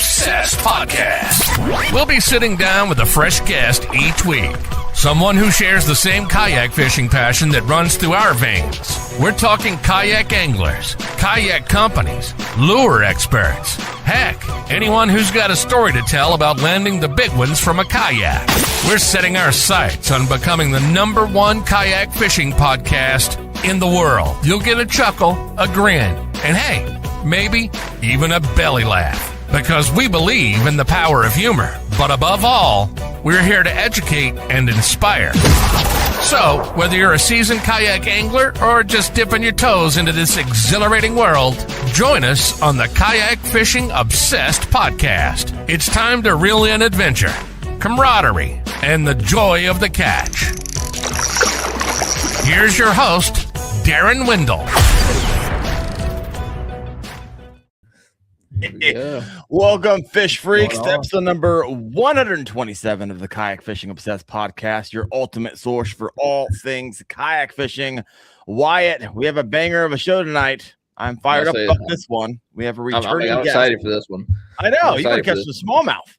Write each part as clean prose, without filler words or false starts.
Obsessed podcast. We'll be sitting down with a fresh guest each week. Someone who shares the same kayak fishing passion that runs through our veins. We're talking kayak anglers, kayak companies, lure experts. Heck, anyone who's got a story to tell about landing the big ones from a kayak. We're setting our sights on becoming the #1 kayak fishing podcast in the world. You'll get a chuckle, a grin, and hey, maybe even a belly laugh. Because we believe in the power of humor. But above all, we're here to educate and inspire. So, whether you're a seasoned kayak angler or just dipping your toes into this exhilarating world, join us on the Kayak Fishing Obsessed podcast. It's time to reel in adventure, camaraderie, and the joy of the catch. Here's your host, Darren Windle. Yeah. Welcome, fish freaks, to episode number 127 of the Kayak Fishing Obsessed podcast, your ultimate source for all things kayak fishing. Wyatt, we have a banger of a show tonight. I'm fired up about this one. We have a returning I'm guest. excited for this one. I know you gotta catch some smallmouth.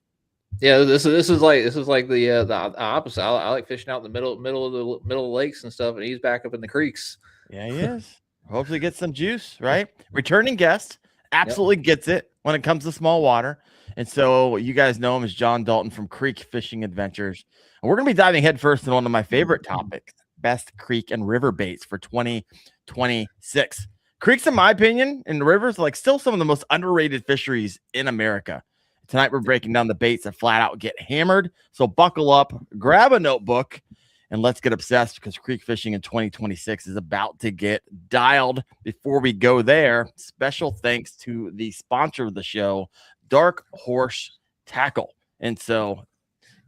Yeah, this is like the opposite. I like fishing out in the middle of the lakes and stuff, and he's back up in the creeks. Yeah, he is. Hopefully, get some juice. Right, returning guest. Absolutely gets it when it comes to small water. And so you guys know him as John Dalton from Creek Fishing Adventures. And we're going to be diving headfirst into one of my favorite topics, best creek and river baits for 2026. Creeks, in my opinion, and rivers are like still some of the most underrated fisheries in America. Tonight, we're breaking down the baits that flat out get hammered. So buckle up, grab a notebook, and let's get obsessed because creek fishing in 2026 is about to get dialed. Before we go there, special thanks to the sponsor of the show, Dark Horse Tackle. And so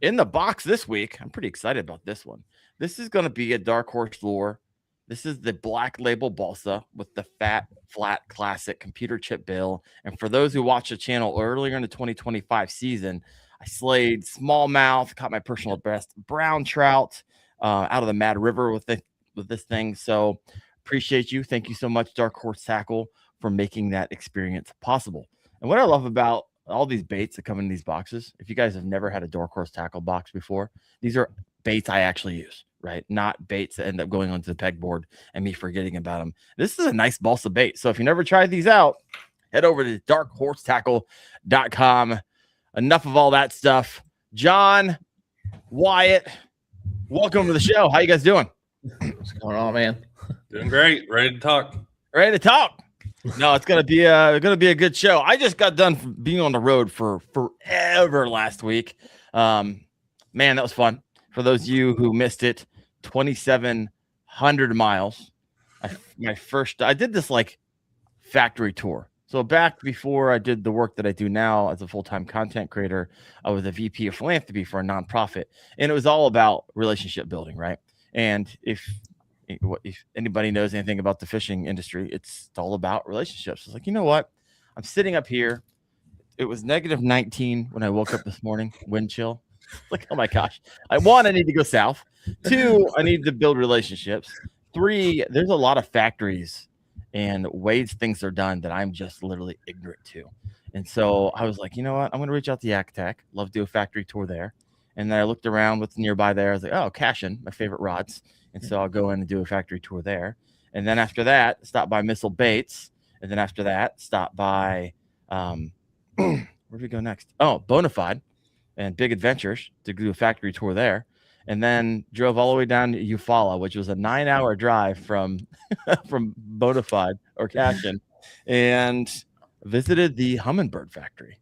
in the box this week, I'm pretty excited about this one. This is going to be a Dark Horse lure. This is the Black Label Balsa with the fat, flat, classic computer chip bill. And for those who watched the channel earlier in the 2025 season, I slayed smallmouth, caught my personal best brown trout, out of the Mad River with this thing. So appreciate you. Thank you so much, Dark Horse Tackle, for making that experience possible. And what I love about all these baits that come in these boxes, if you guys have never had a Dark Horse Tackle box before, these are baits I actually use, right? Not baits that end up going onto the pegboard and me forgetting about them. This is a nice balsa bait. So if you never tried these out, head over to darkhorsetackle.com. Enough of all that stuff. John, Wyatt, welcome to the show. How you guys doing? What's going on, man? Doing great. Ready to talk. Ready to talk. No, it's gonna be a good show. I just got done being on the road for forever last week. Man, that was fun. For those of you who missed it, 2,700 miles. I did this like factory tour. So back before I did the work that I do now as a full-time content creator, I was a VP of philanthropy for a nonprofit, and it was all about relationship building, right? And if anybody knows anything about the fishing industry, it's all about relationships. It's like, you know what? I'm sitting up here. It was -19 when I woke up this morning, wind chill. Like, oh my gosh. I need to go south. 2, I need to build relationships. 3, there's a lot of factories and ways things are done that I'm just literally ignorant to. And so I was like, you know what? I'm going to reach out to Yak Tech. Love to do a factory tour there. And then I looked around what's nearby there. I was like, oh, Cashin, my favorite rods. And so I'll go in and do a factory tour there. And then after that, stop by Missile Baits. And then after that, stop by, where do we go next? Oh, Bonafide and Big Adventures to do a factory tour there. And then drove all the way down to Eufaula, which was a 9-hour drive from Bonafide or Cashin, and visited the Hummingbird factory,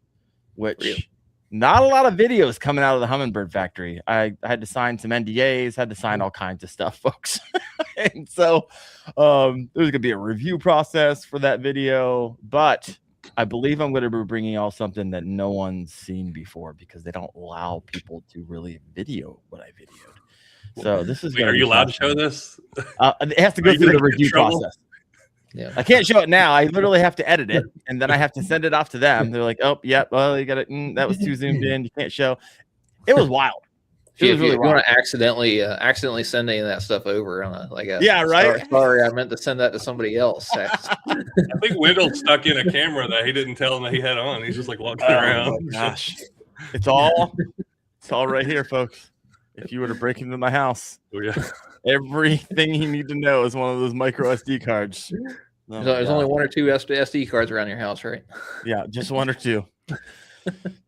which not a lot of videos coming out of the Hummingbird factory. I had to sign some NDAs, had to sign all kinds of stuff, folks. And so there's going to be a review process for that video, but I believe I'm going to be bringing y'all something that no one's seen before because they don't allow people to really video what I videoed. So this is. Wait, are you allowed to show this? It has to go through the review process. Yeah, I can't show it now. I literally have to edit it, and then I have to send it off to them. They're like, "Oh, yeah, well, you got it. That was too zoomed in. You can't show." It was wild. If you want to accidentally send any of that stuff over on right. Sorry, I meant to send that to somebody else. I think Wendell stuck in a camera that he didn't tell him that he had on. He's just like walking around. Oh my gosh, it's all right here, folks. If you were to break into my house, everything you need to know is one of those micro SD cards. There's only one or two SD cards around your house, right? Yeah, just one or two.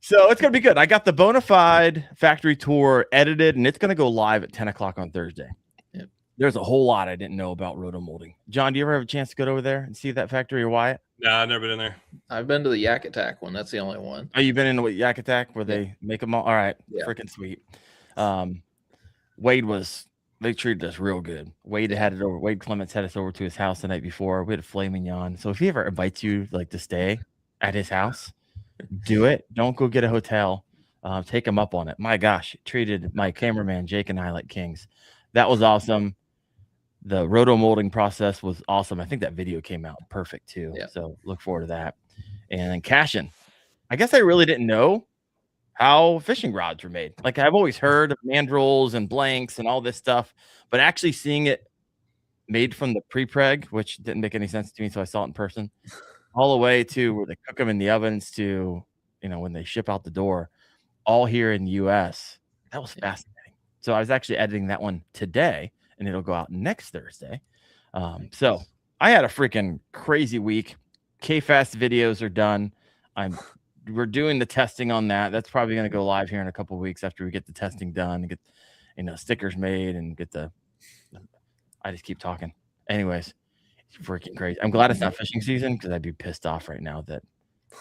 So it's gonna be good. I got the Bonafide factory tour edited, and it's gonna go live at 10 o'clock on Thursday. Yep. There's a whole lot I didn't know about rotomolding. John, do you ever have a chance to go over there and see that factory, or Wyatt? No, I've never been in there. I've been to the Yak Attack one. That's the only one. Oh, you've been in the Yak Attack where they make them all? All right, freaking sweet. They treated us real good. Wade Clements had us over to his house the night before. We had a filet mignon. So if he ever invites you to stay at his house, do it. Don't go get a hotel. Take him up on it. My gosh, treated my cameraman Jake and I like kings. That was awesome. The roto molding process was awesome. I think that video came out perfect too. Yeah. So look forward to that. And then Cashin. I guess I really didn't know how fishing rods were made. Like, I've always heard of mandrels and blanks and all this stuff, but actually seeing it made from the pre-preg, which didn't make any sense to me, so I saw it in person, all the way to where they cook them in the ovens to, when they ship out the door, all here in the U.S. That was fascinating. So I was actually editing that one today, and it'll go out next Thursday. So I had a freaking crazy week. KFast videos are done. We're doing the testing on that. That's probably going to go live here in a couple of weeks after we get the testing done and get, stickers made and get I just keep talking. Anyways, it's freaking crazy. I'm glad it's not fishing season because I'd be pissed off right now that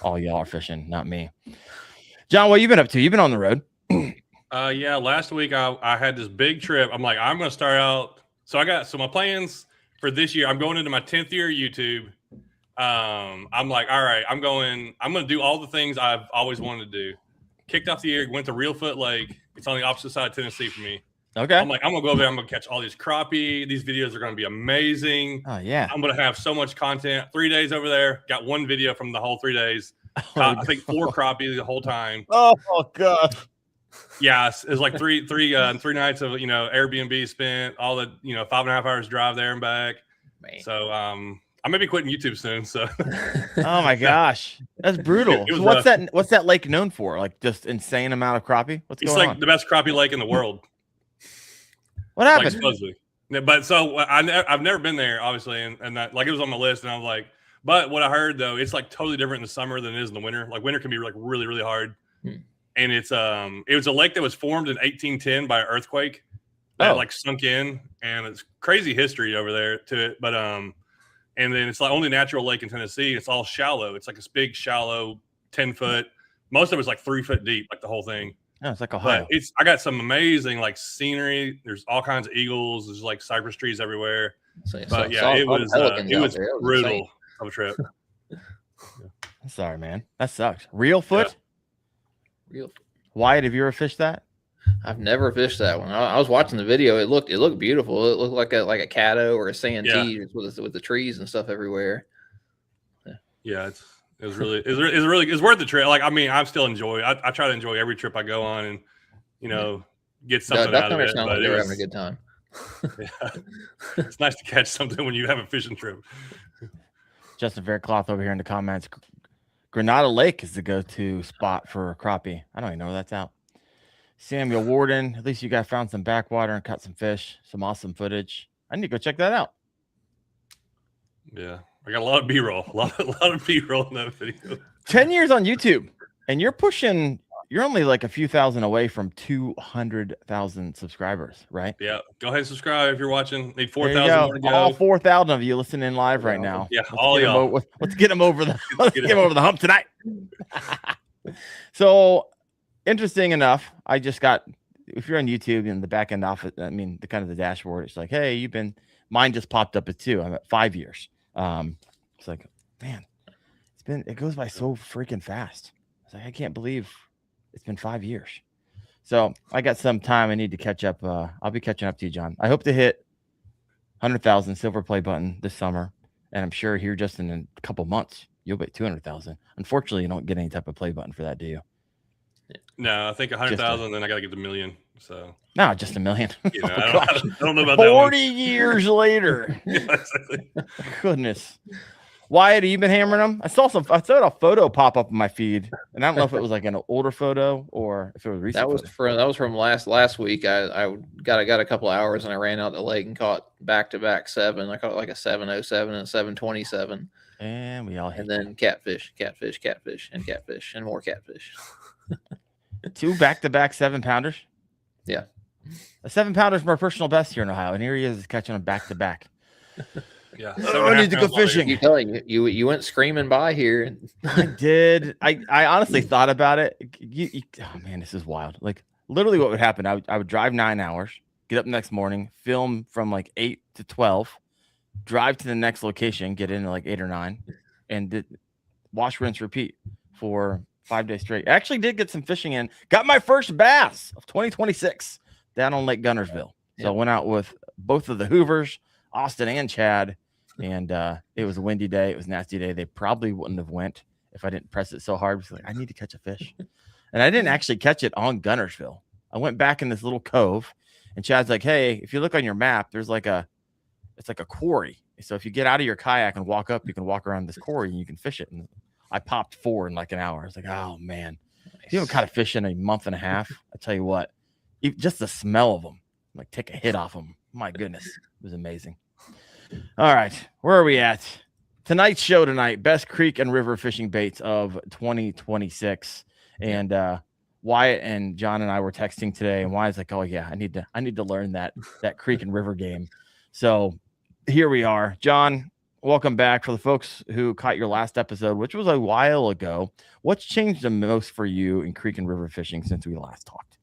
all y'all are fishing, not me. John, what you been up to? You've been on the road. Yeah, last week I had this big trip. I'm like, I'm going to start out. So my plans for this year, I'm going into my 10th year of YouTube. I'm like, all right, I'm going to do all the things I've always wanted to do. Kicked off the year, went to Reelfoot Lake. It's on the opposite side of Tennessee for me. Okay. I'm like, I'm going to go over there. I'm going to catch all these crappie. These videos are going to be amazing. Oh, yeah. I'm going to have so much content. 3 days over there. Got one video from the whole 3 days. I think 4 crappie the whole time. Oh, God. Yeah, it was like three nights of, Airbnb spent, all the, 5.5 hours drive there and back. Man. So, I may be quitting YouTube soon. So, oh my gosh, that's brutal. So what's that lake known for? Like, just insane amount of crappie? What's going on? It's like the best crappie lake in the world. What happened? Like, supposedly. But so I've never been there, obviously, and that, like, it was on my list, and I was like, but what I heard though, it's like totally different in the summer than it is in the winter. Like, winter can be like really, really hard. And it was a lake that was formed in 1810 by an earthquake that like sunk in, and it's crazy history over there to it. But and then it's like only natural lake in Tennessee. It's all shallow. It's like this big, shallow, 10-foot. Most of it's like 3 foot deep, like the whole thing. Oh, it's like Ohio. But I got some amazing like scenery. There's all kinds of eagles. There's like cypress trees everywhere. It was brutal of a trip. Sorry, man. That sucks. Reelfoot? Yeah. Wyatt, have you ever fished that? I've never fished that one. I was watching the video. It looked beautiful. It looked like a caddo or a santee with the trees and stuff everywhere. Yeah, it was worth the trip. Like, I mean, I still enjoy. I try to enjoy every trip I go on, and get something out of it. But they were having a good time. Yeah, it's nice to catch something when you have a fishing trip. Justin Faircloth over here in the comments. Granada Lake is the go-to spot for crappie. I don't even know where that's out. Samuel Warden, at least you guys found some backwater and caught some fish, some awesome footage. I need to go check that out. Yeah, I got a lot of B-roll, a lot of B-roll in that video. 10 years on YouTube, and you're only like a few thousand away from 200,000 subscribers, right? Yeah, go ahead and subscribe if you're watching. Need 4,000 more to go. All 4,000 of you listening live right now. Yeah, all y'all. Let's get them over the over the hump tonight. So, interesting enough, I just got, if you're on YouTube in the back end office, I mean, the dashboard, it's like, hey, mine just popped up at 2. I'm at 5 years. It's like, man, it goes by so freaking fast. It's like, I can't believe it's been 5 years. So I got some time I need to catch up. I'll be catching up to you, John. I hope to hit 100,000 silver play button this summer. And I'm sure here just in a couple months, you'll be 200,000. Unfortunately, you don't get any type of play button for that, do you? No, I think 100,000, then I got to get the million. So no, just $1 million. you know, Oh, I don't know about that 40 one. years later. Yeah, exactly. Goodness. Wyatt, have you been hammering them? I saw a photo pop up in my feed, and I don't know if it was like an older photo or if it was recent. That was from last week. I got a couple hours and I ran out the lake and caught back-to-back 7. I caught like a 707 and a 727. And we all hate and then catfish, and more catfish. 2 back-to-back 7-pounders. Yeah. A 7-pounder is my personal best here in Ohio, and here he is catching them back-to-back. Yeah. Oh, I need to go fishing. You telling you went screaming by here. And I did. I honestly thought about it. Oh man, this is wild. Like literally, what would happen? I would drive 9 hours, get up the next morning, film from like 8 to 12, drive to the next location, get in at like 8 or 9, and wash, rinse, repeat for 5 days straight. I actually did get some fishing in. Got my first bass of 2026 down on Lake Gunnersville. So I went out with both of the Hoovers, Austin and Chad, and it was a windy day. It was a nasty day. They probably wouldn't have went if I didn't press it so hard. I was like, I need to catch a fish. And I didn't actually catch it on Gunnersville. I went back in this little cove, and Chad's like, hey, if you look on your map, there's like it's like a quarry. So if you get out of your kayak and walk up, you can walk around this quarry and you can fish it. And I popped 4 in like an hour. I was like, oh man, you haven't caught a fish in a month and a half. I tell you what, just the smell of them, like take a hit off them. My goodness, it was amazing. All right, where are we at? Tonight's show tonight, best creek and river fishing baits of 2026. And Wyatt and John and I were texting today, and Wyatt's like, oh yeah, I need to learn that creek and river game. So here we are. John, welcome back. For the folks who caught your last episode, which was a while ago, what's changed the most for you in creek and river fishing since we last talked?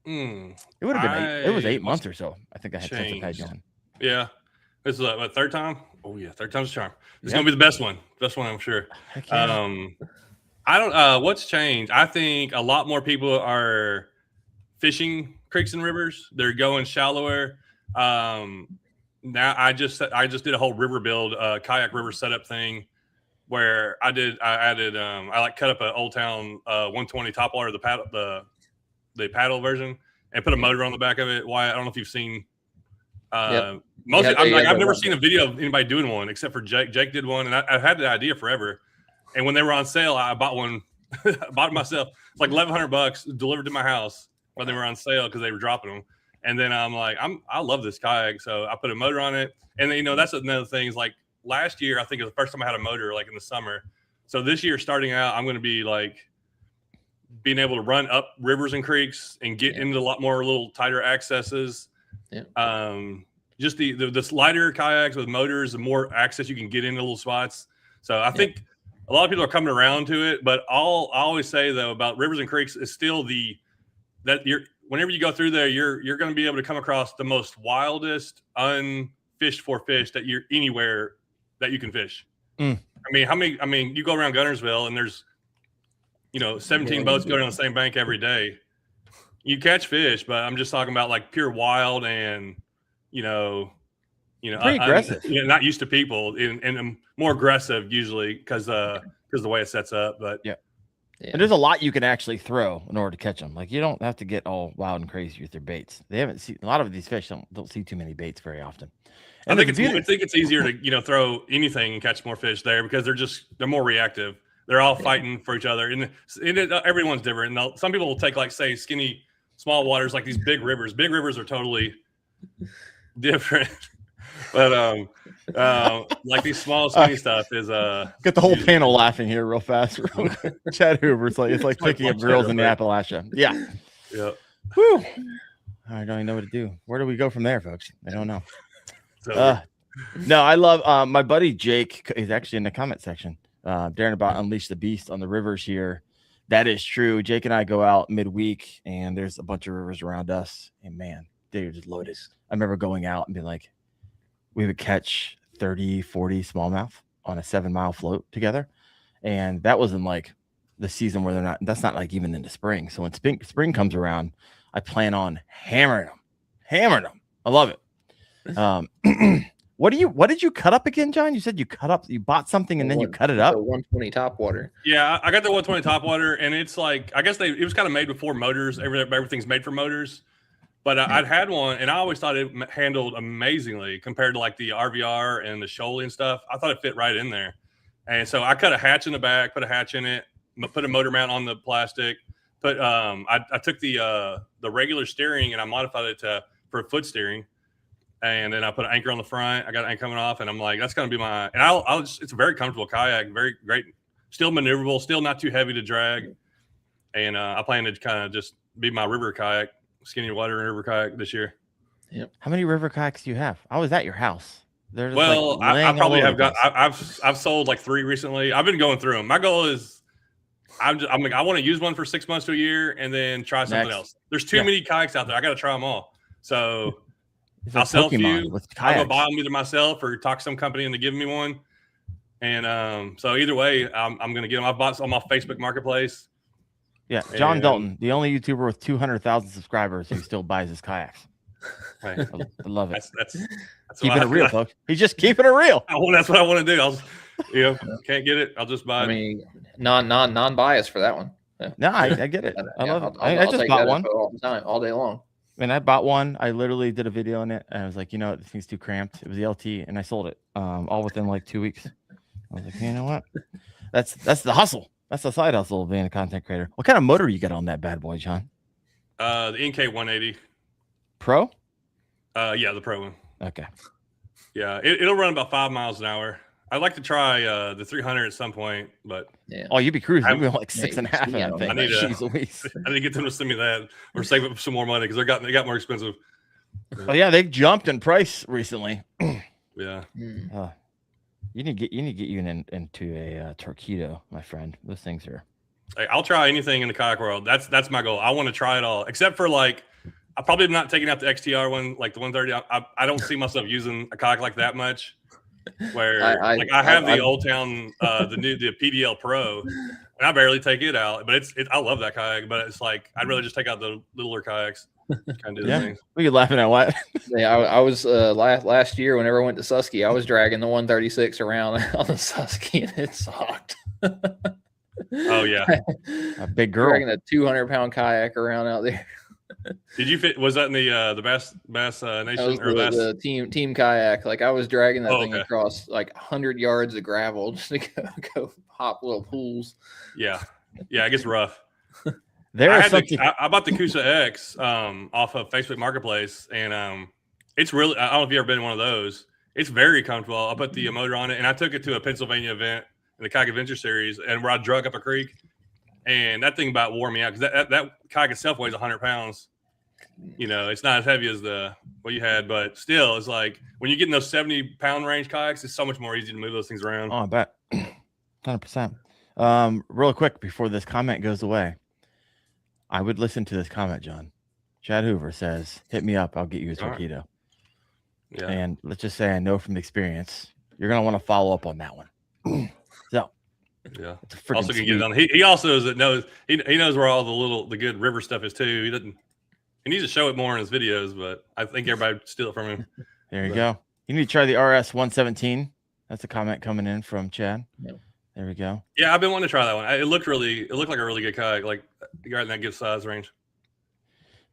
It would have been it was 8 months or so. I think I had since I've had you on. Yeah. This is what, third time? Oh yeah, third time's a charm. This is gonna be the best one. Best one, I'm sure. I don't what's changed. I think a lot more people are fishing creeks and rivers. They're going shallower. Now I just did a whole river build, kayak river setup thing where I cut up an Old Town 120 top water, the paddle version, and put a motor on the back of it. Why? I don't know if you've seen. I've never seen a video of anybody doing one except for Jake. Jake did one, and I've had the idea forever. And when they were on sale, I bought one. Bought it myself. It's like $1,100 delivered to my house when they were on sale because they were dropping them. And then I'm like, I love this kayak, so I put a motor on it. And then, that's another thing is like last year, I think it was the first time I had a motor like in the summer. So this year, starting out, I'm going to be like being able to run up rivers and creeks and get into a lot more little tighter accesses. Yeah. Just the lighter kayaks with motors, the more access you can get into little spots. So I think a lot of people are coming around to it, but I always say though about rivers and creeks is still whenever you go through there, you're going to be able to come across the most wildest unfished for fish that you're anywhere that you can fish. I mean, you go around Gunnersville and there's 17 boats going on the same bank every day. You catch fish, but I'm just talking about like pure wild and pretty aggressive. Not used to people and more aggressive usually because the way it sets up. But and there's a lot you can actually throw in order to catch them. Like you don't have to get all wild and crazy with your baits. They haven't seen a lot of these fish don't see too many baits very often. And I think it's easier to throw anything and catch more fish there because they're more reactive. They're all fighting for each other, and everyone's different. And some people will take like say skinny small waters like these big rivers. Big rivers are totally different. But like these small skinny stuff is get the whole panel laughing here real fast. Chad Hoover, it's like picking up girls in the Appalachia. Yeah. Whew. I don't even know what to do. Where do we go from there, folks? I don't know. No, I love my buddy Jake is actually in the comment section. Daring about Unleash the Beast on the rivers here. That is true. Jake and I go out midweek and there's a bunch of rivers around us, and man, they're just loaded. I remember going out and being like, we would catch 30, 40 smallmouth on a 7-mile float together. And that wasn't like the season where that's not like even into spring. So when spring comes around, I plan on hammering them. I love it. What did you cut up again, John? You said you bought something and then you cut it up. The 120 top water. Yeah, I got the 120 top water, and it's like I guess it was kind of made before motors. Everything's made for motors, but I'd had one, and I always thought it handled amazingly compared to like the RVR and the Shoaly and stuff. I thought it fit right in there, and so I cut a hatch in the back, put a hatch in it, put a motor mount on the plastic. I took the regular steering and I modified it for foot steering. And then I put an anchor on the front. I got an anchor coming off, and I'm like, that's going to be my. And it's a very comfortable kayak, very great, still maneuverable, still not too heavy to drag. And I plan to kind of just be my river kayak, skinny water river kayak this year. Yep. How many river kayaks do you have? I was at your house. Well, I probably have got. I've sold like 3 recently. I've been going through them. My goal is, I want to use one for 6 months to a year, and then try something else. There's too many kayaks out there. I got to try them all. So. I'll sell a few. I'll go buy them either myself or talk to some company into giving me one. And so either way, I'm going to get them. I've bought some on my Facebook Marketplace. Yeah, John Dalton, the only YouTuber with 200,000 subscribers who still buys his kayaks. Right. I love it. That's keeping it real, folks. He's just keeping it real. That's what I want to do. Can't get it. I'll just buy it. I mean, non-biased for that one. Yeah. No, I get it. I love it. I just take bought that one all the time, all day long. And I bought one. I literally did a video on it, and I was like, this thing's too cramped. It was the LT, and I sold it all within like 2 weeks. I was like, you know what? That's the hustle. That's the side hustle of being a content creator. What kind of motor you got on that bad boy, John? The NK 180 Pro. Yeah, the Pro one. Okay. Yeah, it'll run about 5 miles an hour. I'd like to try the 300 at some point, but oh, you'd be cruising. You'd be like 6.5. I need to get them to send me that or save up some more money because they got more expensive. Oh yeah, they jumped in price recently. Yeah. You need to get you into a Torpedo, my friend. Those things are. Hey, I'll try anything in the kayak world. That's my goal. I want to try it all, except for like I'm probably not taking out the XTR one, like the 130. I don't see myself using a kayak like that much. Where I have the Old Town, the PDL Pro, and I barely take it out. But I love that kayak. But it's like I'd rather just take out the littler kayaks. Kind of do the things. What are you laughing at? What? Yeah, I was last year whenever I went to Susky, I was dragging the 136 around on the Susky, and it sucked. Oh yeah, a big girl dragging a 200-pound kayak around out there. Did you fit? Was that in the Bass Nation or the team kayak? Like I was dragging that thing across like 100 yards of gravel just to go hop little pools. Yeah, it gets rough. I bought the Kusa X off of Facebook Marketplace, and it's really. I don't know if you've ever been in one of those. It's very comfortable. I put the motor on it, and I took it to a Pennsylvania event in the Kayak Adventure Series, and where I drug up a creek. And that thing about wore me out because that kayak itself weighs 100 pounds. It's not as heavy as what you had, but still, it's like when you get in those 70-pound range kayaks, it's so much more easy to move those things around. Oh, I bet. 100%. Real quick before this comment goes away, I would listen to this comment, John. Chad Hoover says, "Hit me up. I'll get you a Torpedo." Right. Yeah. And let's just say I know from experience, you're gonna want to follow up on that one. So. Yeah. Also can get it on. He also knows he knows where all the good river stuff is too. He needs to show it more in his videos, but I think everybody would steal it from him. There you go. You need to try the RS 117. That's a comment coming in from Chad. Yep. There we go. Yeah, I've been wanting to try that one. It looked like a really good kayak, like you got in that good size range.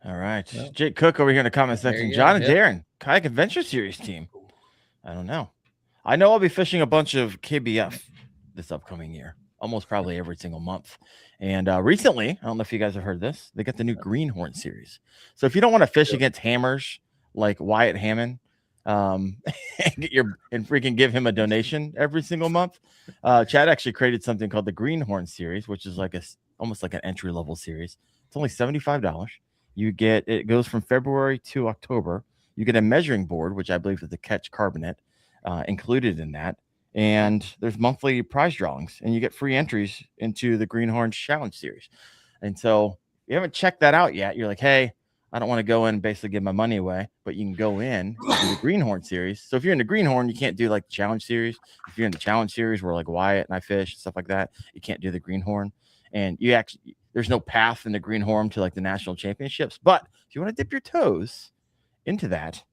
All right. Yep. Jake Cook over here in the comment section. John and Darren, Kayak Adventure Series team. I don't know. I know I'll be fishing a bunch of KBF this upcoming year, almost probably every single month. And recently, I don't know if you guys have heard this, they got the new Greenhorn series. So if you don't want to fish against hammers like Wyatt Hammond, and freaking give him a donation every single month, Chad actually created something called the Greenhorn series, which is like almost like an entry level series. It's only $75. It goes from February to October. You get a measuring board, which I believe is the Catch Carbonate included in that. And there's monthly prize drawings, and you get free entries into the Greenhorn Challenge Series. And so if you haven't checked that out yet, you're like, hey, I don't want to go in and basically give my money away, but you can go in and do the Greenhorn Series. So if you're in the Greenhorn, you can't do like the Challenge Series. If you're in the Challenge Series where like Wyatt and I fish and stuff like that, you can't do the Greenhorn. And there's no path in the Greenhorn to like the national championships. But if you want to dip your toes into that,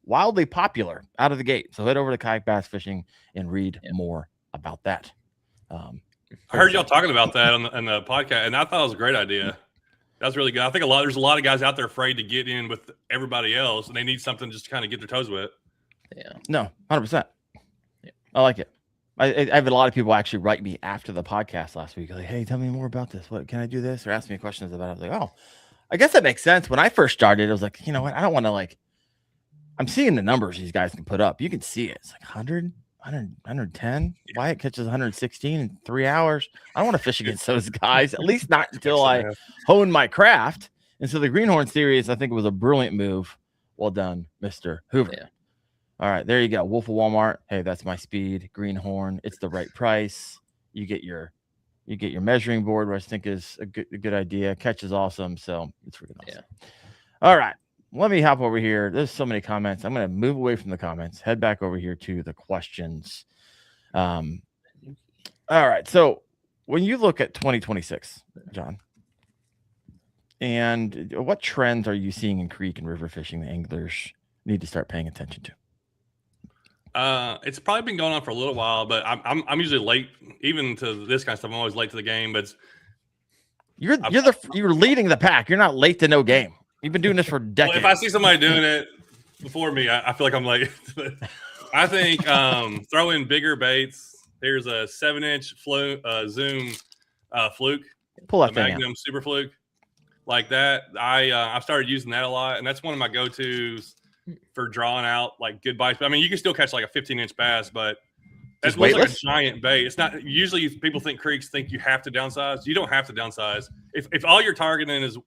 wildly popular out of the gate. So head over to Kayak Bass Fishing and read more about that. I heard y'all talking about that on the podcast, and I thought it was a great idea. That's really good. I think there's a lot of guys out there afraid to get in with everybody else, and they need something just to kind of get their toes wet. Yeah. No, 100%. Yeah. I like it. I have a lot of people actually write me after the podcast last week. Like, hey, tell me more about this. What can I do this? Or ask me questions about it. I was like, oh, I guess that makes sense. When I first started, I was like, you know what? I don't want to I'm seeing the numbers these guys can put up. You can see it. It's like 100, 110. Wyatt catches 116 in 3 hours. I don't want to fish against those guys, at least not until I hone my craft. And so the Greenhorn series, I think, was a brilliant move. Well done, Mr. Hoover. Yeah. All right, there you go. Wolf of Walmart. Hey, that's my speed. Greenhorn. It's the right price. You get your measuring board, which I think is a good idea. Catch is awesome. So it's freaking awesome. Yeah. All right. Let me hop over here. There's so many comments. I'm going to move away from the comments, head back over here to the questions. All right. So when you look at 2026, John, and what trends are you seeing in creek and river fishing that anglers need to start paying attention to? It's probably been going on for a little while, but I'm usually late, even to this kind of stuff. I'm always late to the game, but you're leading the pack. You're not late to no game. You've been doing this for decades. Well, if I see somebody doing it before me, I feel like I'm late. I think throw in bigger baits. Here's a 7-inch zoom fluke. Pull that Magnum Super Fluke, like that. I've started using that a lot, and that's one of my go-tos for drawing out like good bites. I mean, you can still catch like a 15-inch bass, but that's like a giant bait. It's not usually people think creeks think you have to downsize. You don't have to downsize. If all you're targeting is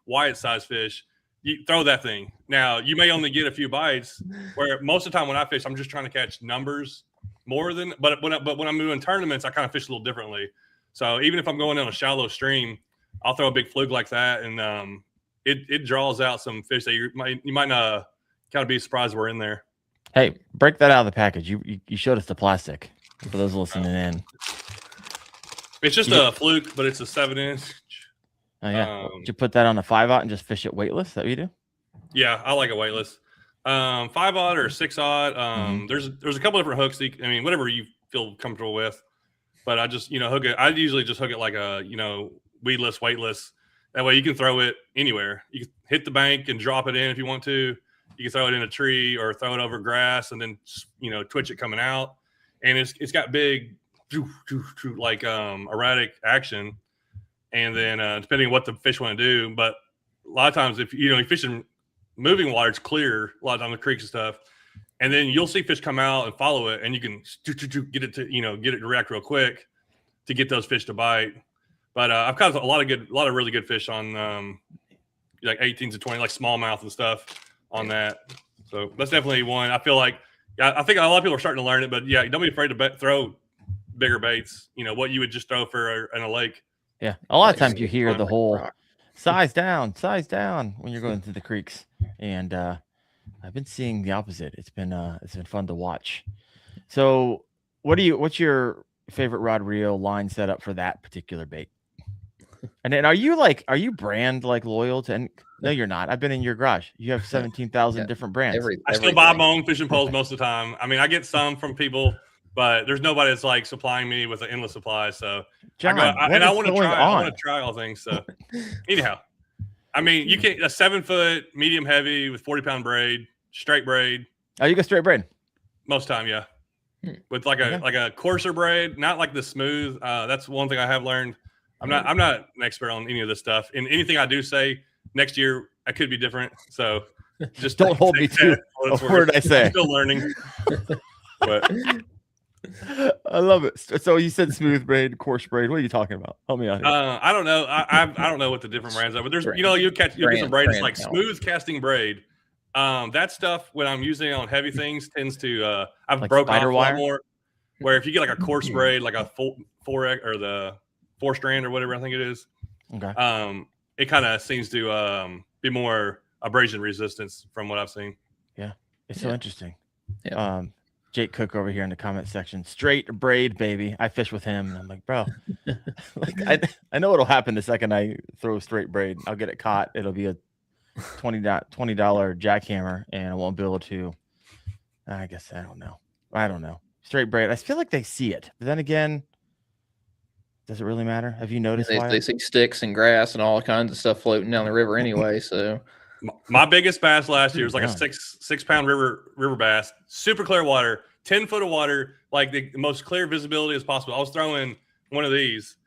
Wyatt size fish, you throw that thing. Now you may only get a few bites. Where most of the time when I fish, I'm just trying to catch numbers more than. But when I'm doing tournaments, I kind of fish a little differently. So even if I'm going on a shallow stream, I'll throw a big fluke like that, and it draws out some fish that you might not kind of be surprised we're in there. Hey, break that out of the package. You showed us the plastic for those listening in. It's just a fluke, but it's a 7-inch. Oh yeah. Did you put that on the 5/0 and just fish it weightless? Is that what you do? Yeah, I like it weightless. 5/0 or 6/0. There's a couple different hooks. Whatever you feel comfortable with. But I just hook it. I usually just hook it like a weedless, weightless. That way you can throw it anywhere. You can hit the bank and drop it in if you want to. You can throw it in a tree or throw it over grass and then twitch it coming out. And it's got big like erratic action. And then depending on what the fish want to do, but a lot of times if you fish in moving water, it's clear. A lot of times the creeks and stuff, and then you'll see fish come out and follow it, and you can get it to get it to react real quick to get those fish to bite. But I've caught a lot of really good fish on like 18s to 20, like smallmouth and stuff on that. So that's definitely one. I feel like I think a lot of people are starting to learn it, but yeah, don't be afraid to throw bigger baits. What you would just throw in a lake. Yeah, a lot of times you hear the whole size down when you're going through the creeks, and I've been seeing the opposite. It's been fun to watch. So, what's your favorite rod reel line setup for that particular bait? And then are you brand loyal to? No, you're not. I've been in your garage. You have 17,000 different brands. I still buy my own fishing poles most of the time. I mean, I get some from people. But there's nobody that's supplying me with an endless supply. So John, I want to try all things. So anyhow, I mean, you can a 7-foot medium heavy with 40-pound braid, straight braid. Oh, you go straight braid most time, yeah. With like a coarser braid, not like the smooth. That's one thing I have learned. I'm not an expert on any of this stuff. And anything I do say next year, I could be different. So just don't hold me to a word I say. I'm still learning. But I love it. So you said smooth braid, coarse braid. What are you talking about? Help me out here. I don't know. I don't know what the different brands are, but there's you'll get some braid. It's like smooth casting braid. That stuff when I'm using it on heavy things tends to I've broken off a lot more. Where if you get like a coarse braid, like a 4 or the 4-strand or whatever I think it is, okay. It kind of seems to be more abrasion resistance from what I've seen. Yeah, it's so interesting. Yeah. Jake Cook over here in the comment section, straight braid, baby. I fish with him. And I'm like, bro, I know what'll happen the second I throw straight braid. I'll get it caught. It'll be a $20 jackhammer, and I won't be able to I guess I don't know. Straight braid. I feel like they see it, but then again, does it really matter? Have you noticed? They see sticks and grass and all kinds of stuff floating down the river anyway. So my biggest bass last year was like a 6-pound river bass, super clear water, 10 foot of water, like the most clear visibility as possible. I was throwing one of these,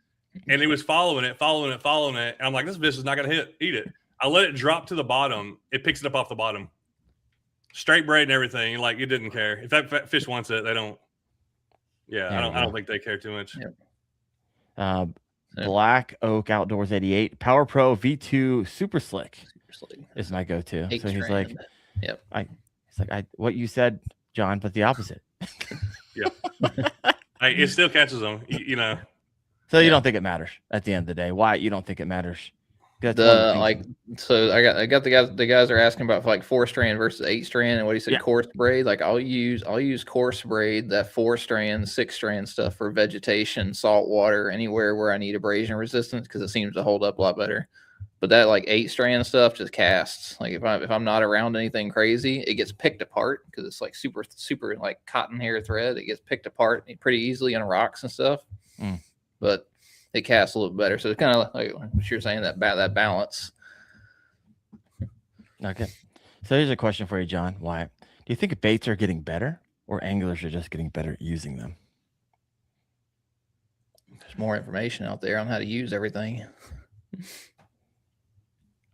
and it was following it. And I'm like, this fish is not going to eat it. I let it drop to the bottom. It picks it up off the bottom. Straight braid and everything. Like, it didn't care. If that fish wants it, they don't. Yeah, I don't think they care too much. Yep. Black Oak Outdoors 88 Power Pro V2 Super Slick is my go-to. So he's like, what you said, John, but the opposite. Yeah. It still catches them, you know. So you don't think it matters at the end of the day? Why you don't think it matters? So I got the guys are asking about like 4-strand versus 8-strand and what he said coarse braid. Like I'll use coarse braid, that 4-strand, 6-strand stuff for vegetation, salt water, anywhere where I need abrasion resistance because it seems to hold up a lot better. But that like 8-strand stuff just casts. Like if I'm not around anything crazy, it gets picked apart because it's like super like cotton hair thread. It gets picked apart pretty easily on rocks and stuff. But it casts a little better. So it's kind of like what you're saying, that balance. Okay. So here's a question for you, John. Wyatt. Do you think baits are getting better or anglers are just getting better at using them? There's more information out there on how to use everything.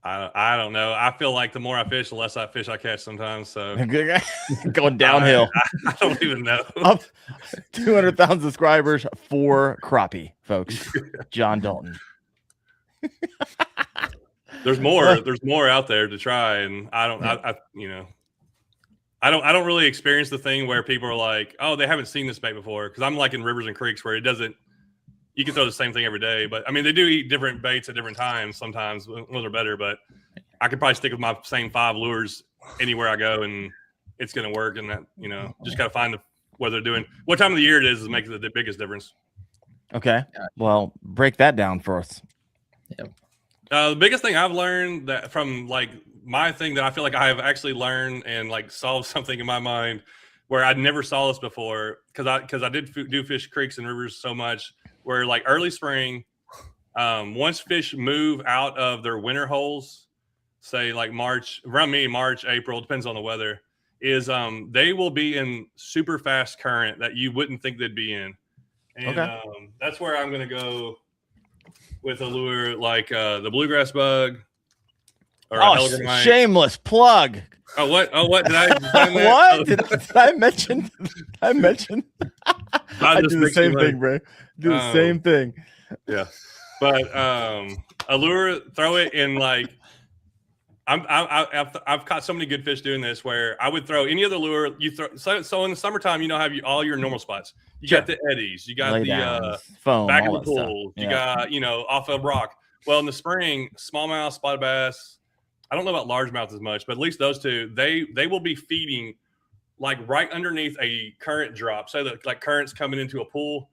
I don't know. I feel like the more I fish, the less I fish I catch sometimes. So going downhill. I don't even know. Up 200,000 subscribers for crappie, folks. John Dalton. There's more out there to try, and I don't really experience the thing where people are like, oh, they haven't seen this bait before, because I'm like in rivers and creeks where you can throw the same thing every day, but I mean, they do eat different baits at different times. Sometimes ones are better, but I could probably stick with my same 5 lures anywhere I go, and it's going to work. And that, just got to find what they're doing. What time of the year it is makes the biggest difference. Okay. Well, break that down for us. Yep. The biggest thing I've learned that from like my thing that I feel like I have actually learned and like solved something in my mind where I never saw this before, because I did do fish creeks and rivers so much, where like early spring, once fish move out of their winter holes, say like March, April, depends on the weather, is they will be in super fast current that you wouldn't think they'd be in. And that's where I'm going to go with a lure like the bluegrass bug or shameless plug. Oh, what? Did I what? Did I mention? I mentioned. I do the same thing, bro. Do the same thing. Yeah, but a lure, throw it in like. I've caught so many good fish doing this where I would throw any other lure you throw. So in the summertime, have all your normal spots. You got the eddies, you got the foam, back of the pool, you got off a rock. Well, in the spring, smallmouth, spotted bass. I don't know about largemouth as much, but at least those two, they will be feeding like right underneath a current drop. So that like current's coming into a pool,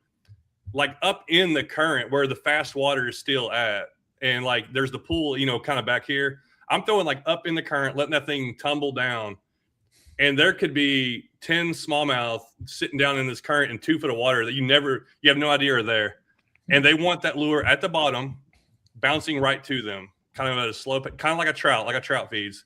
like up in the current where the fast water is still at. And like there's the pool, kind of back here. I'm throwing like up in the current, letting that thing tumble down. And there could be 10 smallmouth sitting down in this current in 2 foot of water that you have no idea are there. And they want that lure at the bottom, bouncing right to them, kind of at a slow, kind of like a trout feeds.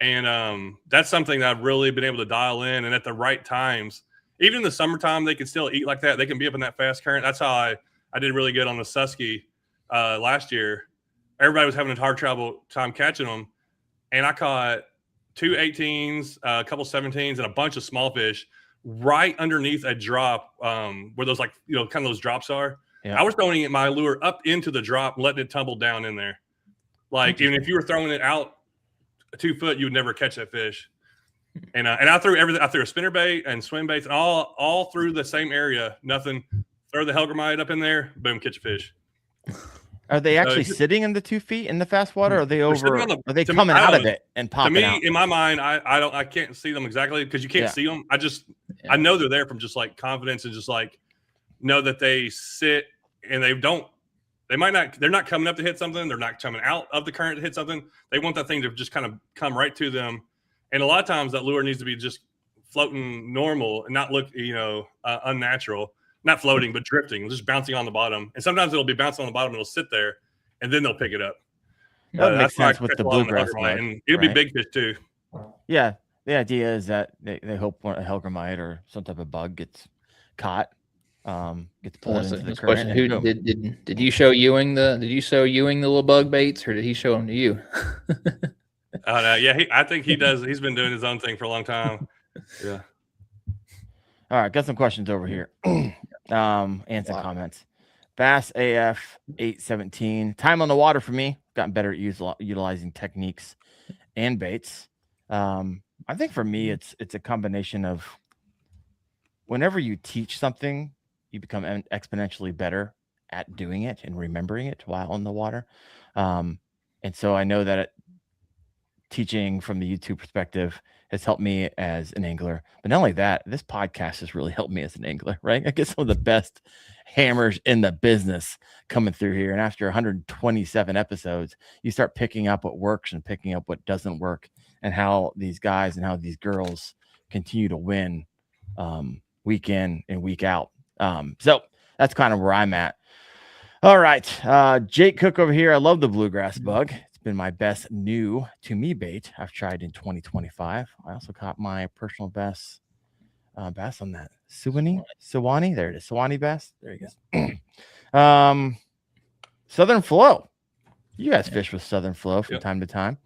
And that's something that I've really been able to dial in. And at the right times, even in the summertime, they can still eat like that. They can be up in that fast current. That's how I did really good on the Susky last year. Everybody was having a hard time catching them. And I caught 2 18s, a couple 17s, and a bunch of small fish right underneath a drop where those kind of those drops are. Yeah. I was throwing my lure up into the drop, letting it tumble down in there. Like, even if you were throwing it out 2 foot, you would never catch that fish. And I threw everything. I threw a spinner bait and swim baits, and all through the same area. Nothing. Throw the hellgrammite up in there, boom, catch a fish. Are they actually sitting in the 2 feet in the fast water? Or are they over? Are they coming out of it and popping out? To me, in my mind, I can't see them exactly because you can't see them. I know they're there from just like confidence and just like know that they sit and they're not coming up to hit something. They're not coming out of the current to hit something. They want that thing to just kind of come right to them. And a lot of times that lure needs to be just floating normal and not look, unnatural. Not floating, but drifting, just bouncing on the bottom. And sometimes it'll be bouncing on the bottom and it'll sit there, and then they'll pick it up. That makes sense with the bluegrass bug, and it'll be big fish too. Yeah, the idea is that they hope a hellgrammite or some type of bug gets caught, gets pulled into the current. Who did you show Ewing the little bug baits, or did he show them to you? Oh no, yeah, I think he does. He's been doing his own thing for a long time. Yeah. All right, got some questions over here. And some comments. Bass AF 817. Time on the water for me. Gotten better at utilizing techniques and baits. I think for me, it's a combination of whenever you teach something, you become exponentially better at doing it and remembering it while in the water. And so I know that teaching from the YouTube perspective has helped me as an angler. But not only that, this podcast has really helped me as an angler, right? I get some of the best hammers in the business coming through here. And after 127 episodes, you start picking up what works and picking up what doesn't work, and how these guys and how these girls continue to win week in and week out. So that's kind of where I'm at. All right. Jake Cook over here. I love the bluegrass bug. Been my best new to me bait I've tried in 2025. I also caught my personal best bass on that Sewanee. There it is, Sewanee bass. There you go. Southern Flow. You guys fish with Southern Flow from time to time.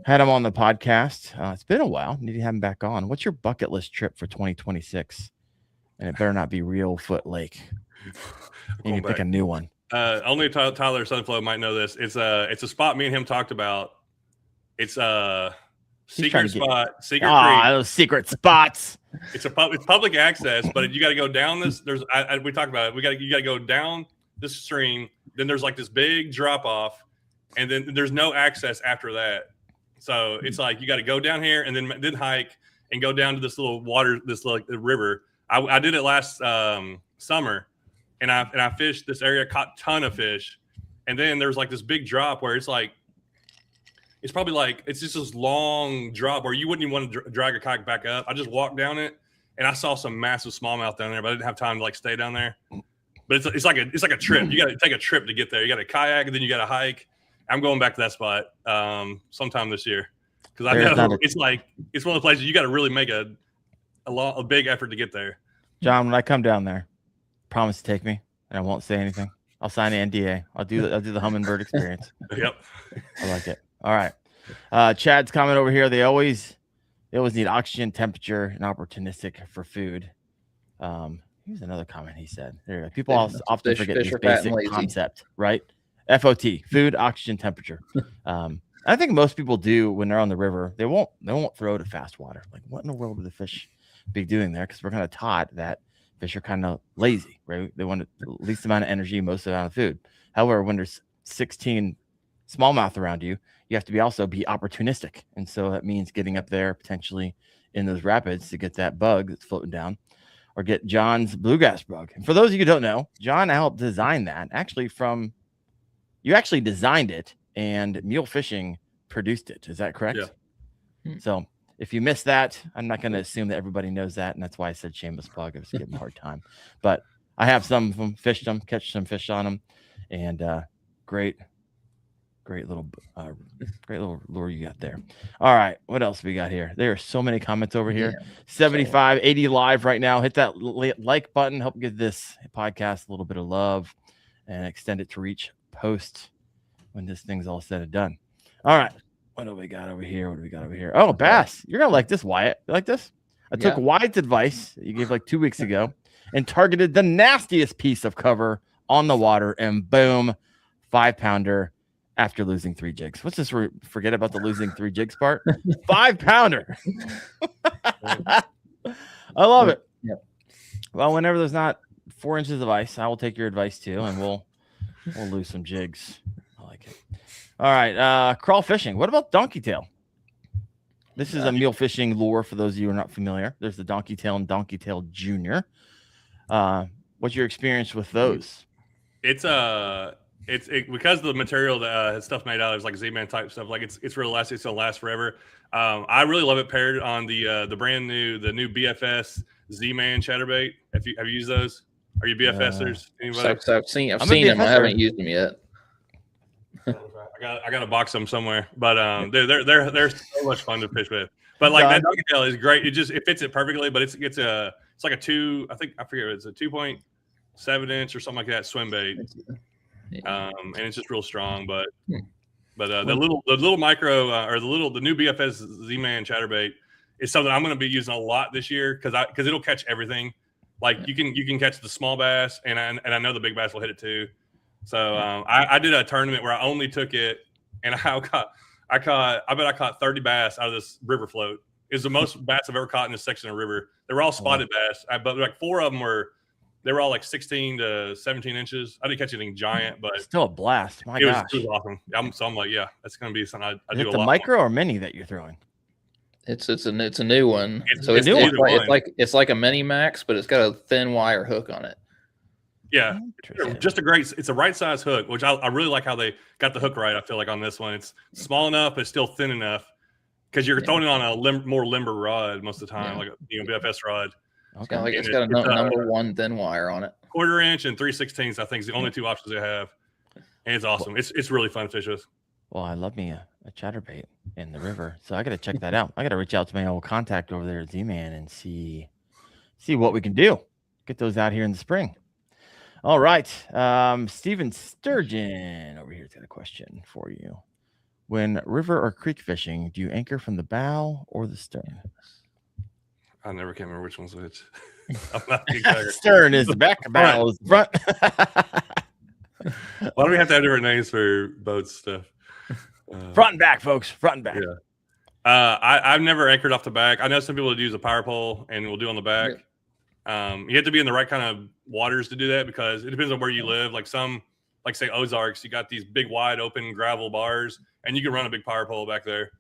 Had him on the podcast. It's been a while. Need to have him back on. What's your bucket list trip for 2026? And it better not be Reelfoot Lake. You need to pick a new one. Only Tyler Sunflow might know this. It's a spot me and him talked about. It's a secret spot. Secret creek. Those secret spots. It's public access, but you got to go down this. We talked about it. You got to go down this stream. Then there's like this big drop off, and then there's no access after that. So it's like you got to go down here and then hike and go down to this little water, this like river. I did it last summer. And I fished this area, caught a ton of fish. And then there's like this big drop where it's probably like, it's just this long drop where you wouldn't even want to drag a kayak back up. I just walked down it and I saw some massive smallmouth down there, but I didn't have time to like stay down there. But it's like a trip. You got to take a trip to get there. You got to kayak and then you got to hike. I'm going back to that spot sometime this year. Because I know it's one of the places you got to really make a big effort to get there. John, when I come down there, promise to take me, and I won't say anything. I'll sign the NDA. I'll do the hummingbird experience. Yep, I like it. All right. Chad's comment over here. They always need oxygen, temperature, and opportunistic for food. Here's another comment he said. There, people often forget this basic concept, right? FOT, food, oxygen, temperature. I think most people do when they're on the river. They won't throw to fast water. Like, what in the world would the fish be doing there? Because we're kind of taught that fish are kind of lazy, right? They want the least amount of energy, most amount of food. However, when there's 16 smallmouth around you, you have to be opportunistic. And so that means getting up there potentially in those rapids to get that bug that's floating down, or get John's bluegrass bug. And for those of you who don't know, John helped design that. You actually designed it and Mule Fishing produced it. Is that correct? Yeah. So if you missed that, I'm not going to assume that everybody knows that, and that's why I said shameless plug. I was giving a hard time, but I have some of them, fished them, catch some fish on them, and great little lure you got there. All right, what else we got here? There are so many comments over here. 75, 80 live right now. Hit that like button. Help give this podcast a little bit of love and extend it to reach post when this thing's all said and done. All right. What do we got over here? Oh, bass. You're going to like this, Wyatt. You like this? I took Wyatt's advice that you gave like 2 weeks ago and targeted the nastiest piece of cover on the water, and boom, 5-pounder after losing 3 jigs. What's this? Forget about the losing 3 jigs part. 5-pounder. I love it. Yep. Well, whenever there's not 4 inches of ice, I will take your advice too, and we'll lose some jigs. I like it. All right, crawl fishing. What about donkey tail? This is a mule fishing lure for those of you who are not familiar. There's the donkey tail and donkey tail junior. What's your experience with those? It's because the material that stuff made out of is like Z-Man type stuff. Like it's real elastic. It's gonna last forever. I really love it paired on the brand new BFS Z-Man chatterbait. Have you used those? Are you BFSers? Anybody? So I've seen them. I haven't used them yet. I got a box of them somewhere, but they're so much fun to fish with. But like that doggy tail is great. It fits it perfectly. But it's like a 2. I forget. It's a 2.7 inch or something like that swim bait. And it's just real strong. But the little micro or the new BFS Z-Man chatterbait is something I'm going to be using a lot this year because it'll catch everything. Like you can catch the small bass and I know the big bass will hit it too. So I did a tournament where I only took it and I bet I caught 30 bass out of this river float. It's the most bass I've ever caught in this section of river. They were all spotted bass, but like 4 of them they were all like 16 to 17 inches. I didn't catch anything giant, but still a blast. My gosh, it was awesome. So I'm like, yeah, that's going to be something I do a lot. Is it the micro or mini that you're throwing? It's a new one. It's like a mini max, but it's got a thin wire hook on it. Yeah, it's a right size hook, which I really like how they got the hook right. I feel like on this one, it's small enough, but still thin enough because you're throwing it on a more limber rod most of the time, like a BFS rod. Okay. It's got a number 1 thin wire on it. 1/4 inch and 3/16, I think, is the only 2 options they have, and it's awesome. It's really fun to fish with. Well, I love me a chatterbait in the river, so I got to check that out. I got to reach out to my old contact over there at Z-Man and see what we can do. Get those out here in the spring. All right, Steven Sturgeon over here's got a question for you. When river or creek fishing, do you anchor from the bow or the stern? I never can remember which one's which. I'm not the exact. Stern is the back, bow is the front. Why do we have to have different names for boats stuff? Front and back, folks. Front and back. Yeah. I've never anchored off the back. I know some people use a power pole and will do on the back. Yeah. You have to be in the right kind of waters to do that because it depends on where you live. Like say Ozarks, you got these big, wide open gravel bars, and you can run a big power pole back there.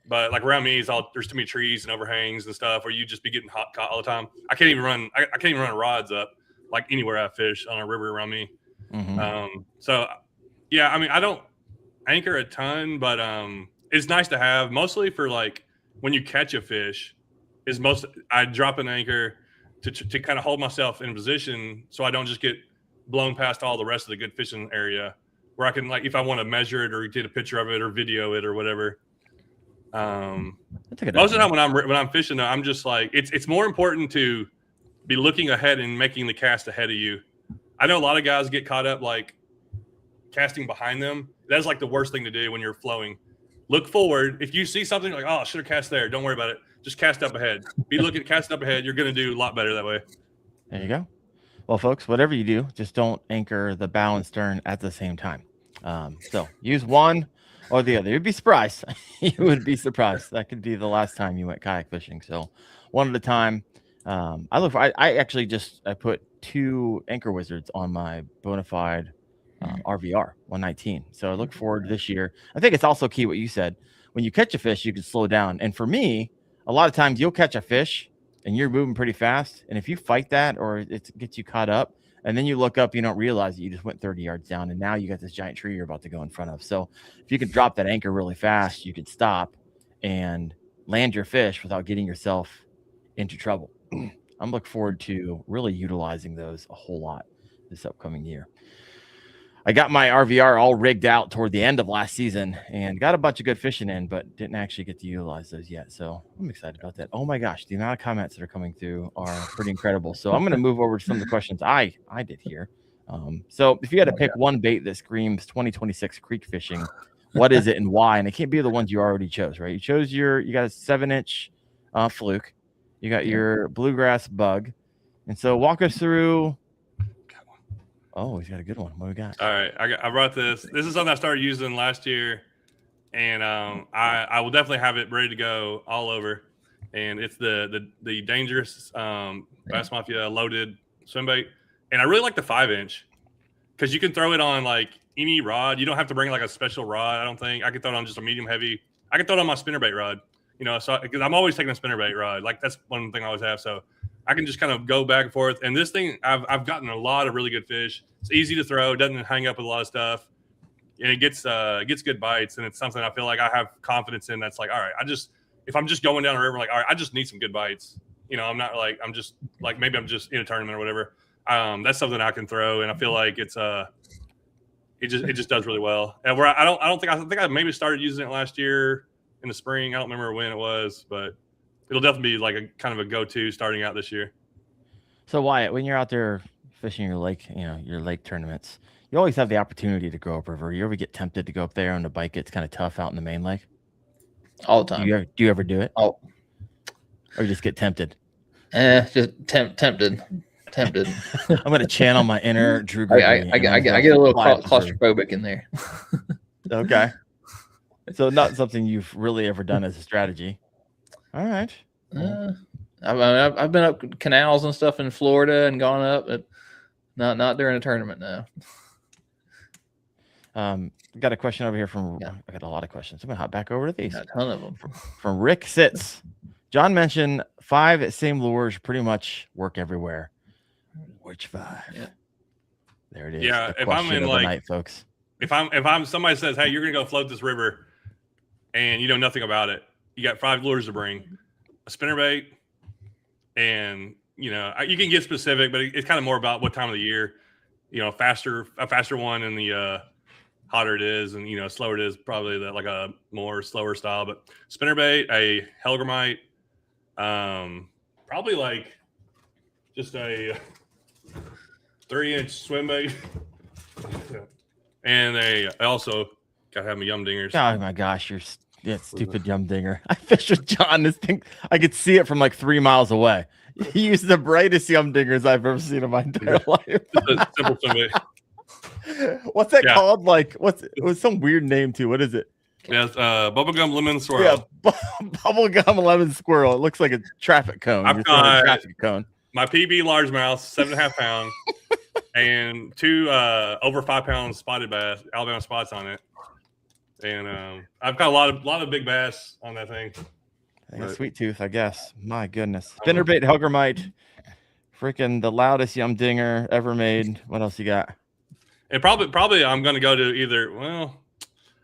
But like around me, there's too many trees and overhangs and stuff, or you just be getting caught all the time. I can't even run rods up like anywhere I fish on a river around me. Mm-hmm. So yeah, I mean, I don't anchor a ton, but it's nice to have mostly for like when you catch a fish. I drop an anchor to kind of hold myself in a position so I don't just get blown past all the rest of the good fishing area where I can, like, if I want to measure it or get a picture of it or video it or whatever. Most of the time when I'm fishing, though, I'm just like, it's more important to be looking ahead and making the cast ahead of you. I know a lot of guys get caught up like casting behind them. That's like the worst thing to do when you're flowing. Look forward. If you see something like, oh, I should have cast there, don't worry about it. Just cast up ahead. Cast up ahead. You're going to do a lot better that way. There you go. Well, folks, whatever you do, just don't anchor the bow and stern at the same time. So use one or the other. You'd be surprised. You would be surprised. That could be the last time you went kayak fishing. So one at a time. I put 2 anchor wizards on my Bonafide RVR 119. So I look forward to this year. I think it's also key what you said. When you catch a fish, you can slow down. And for me, a lot of times you'll catch a fish and you're moving pretty fast. And if you fight that or it gets you caught up and then you look up, you don't realize that you just went 30 yards down. And now you got this giant tree you're about to go in front of. So if you could drop that anchor really fast, you could stop and land your fish without getting yourself into trouble. I'm looking forward to really utilizing those a whole lot this upcoming year. I got my RVR all rigged out toward the end of last season and got a bunch of good fishing in, but didn't actually get to utilize those yet. So I'm excited about that. Oh my gosh, the amount of comments that are coming through are pretty incredible. So I'm going to move over to some of the questions I did here. So if you had to pick one bait that screams 2026 creek fishing, what is it and why? And it can't be the ones you already chose, right? You got a 7-inch fluke. You got your bluegrass bug. And so walk us through. Oh, he's got a good one. What do we got? All right. I brought this. This is something I started using last year. And I will definitely have it ready to go all over. And it's the dangerous Bass Mafia loaded swim bait. And I really like the 5-inch because you can throw it on like any rod. You don't have to bring like a special rod, I don't think. I can throw it on just a medium heavy. I can throw it on my spinnerbait rod. You know, so because I'm always taking a spinnerbait rod, like that's one thing I always have. So I can just kind of go back and forth. And this thing, I've gotten a lot of really good fish. It's easy to throw. It doesn't hang up with a lot of stuff. And it gets good bites. And it's something I feel like I have confidence in. That's like, all right, if I'm just going down a river, like, all right, I just need some good bites. I'm not like, maybe I'm just in a tournament or whatever. That's something I can throw. And I feel like it just does really well. And where I think I maybe started using it last year in the spring. I don't remember when it was, but it'll definitely be like a kind of a go-to starting out this year. So Wyatt, when you're out there fishing your lake, your lake tournaments, you always have the opportunity to go upriver. You ever get tempted to go up there on the bike? It's kind of tough out in the main lake. All the time. Do you ever do it? Oh, or just get tempted? Just tempted. I'm going to channel my inner Drew. I get a little claustrophobic in there. Okay. So not something you've really ever done as a strategy. All right. I've been up canals and stuff in Florida and gone up, but not during a tournament now. Got a question over here from. Yeah. I got a lot of questions. I'm gonna hop back over to these. A ton of them. From Rick Sitz. John mentioned 5 same lures pretty much work everywhere. Which 5? Yeah. There it is. Yeah. If I'm in night, folks. If I'm somebody says, hey, you're gonna go float this river, and you know nothing about it, you got 5 lures to bring, a spinnerbait, and you can get specific, but it's kind of more about what time of the year. A faster one, and the hotter it is, and slower it is, probably like a more slower style. But spinnerbait, a Hellgrammite, probably like just a 3-inch swim bait, and I also gotta have my yum dingers. Oh my gosh, you're stupid yum dinger. I fished with John. This thing, I could see it from like 3 miles away. He used the brightest yum dingers I've ever seen in my entire life. Just a simple swim bait. What's that called? Like, it was some weird name too. What is it? Yeah, it's bubblegum lemon swirl. Yeah, bubblegum lemon squirrel. It looks like a traffic cone. I've got a traffic cone. My PB largemouth, 7.5 pounds, and 2 over 5 pound spotted bass, Alabama spots on it. And I've got a lot of big bass on that thing. Sweet tooth, I guess. My goodness. Spinnerbait, Hellgrammite, freaking the loudest yum dinger ever made. What else you got? And probably I'm going to go to either. Well,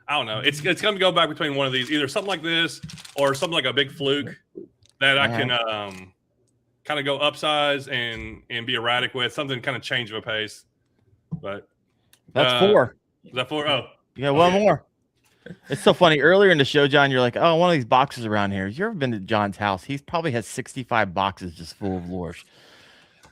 I don't know. It's going to go back between one of these, either something like this or something like a big fluke that I can kind of go upsize and be erratic with, something kind of change of a pace. But that's 4. Is that 4? Oh, you got one more. It's so funny. Earlier in the show, John, you're like, oh, one of these boxes around here. You ever been to John's house? He probably has 65 boxes just full of lures.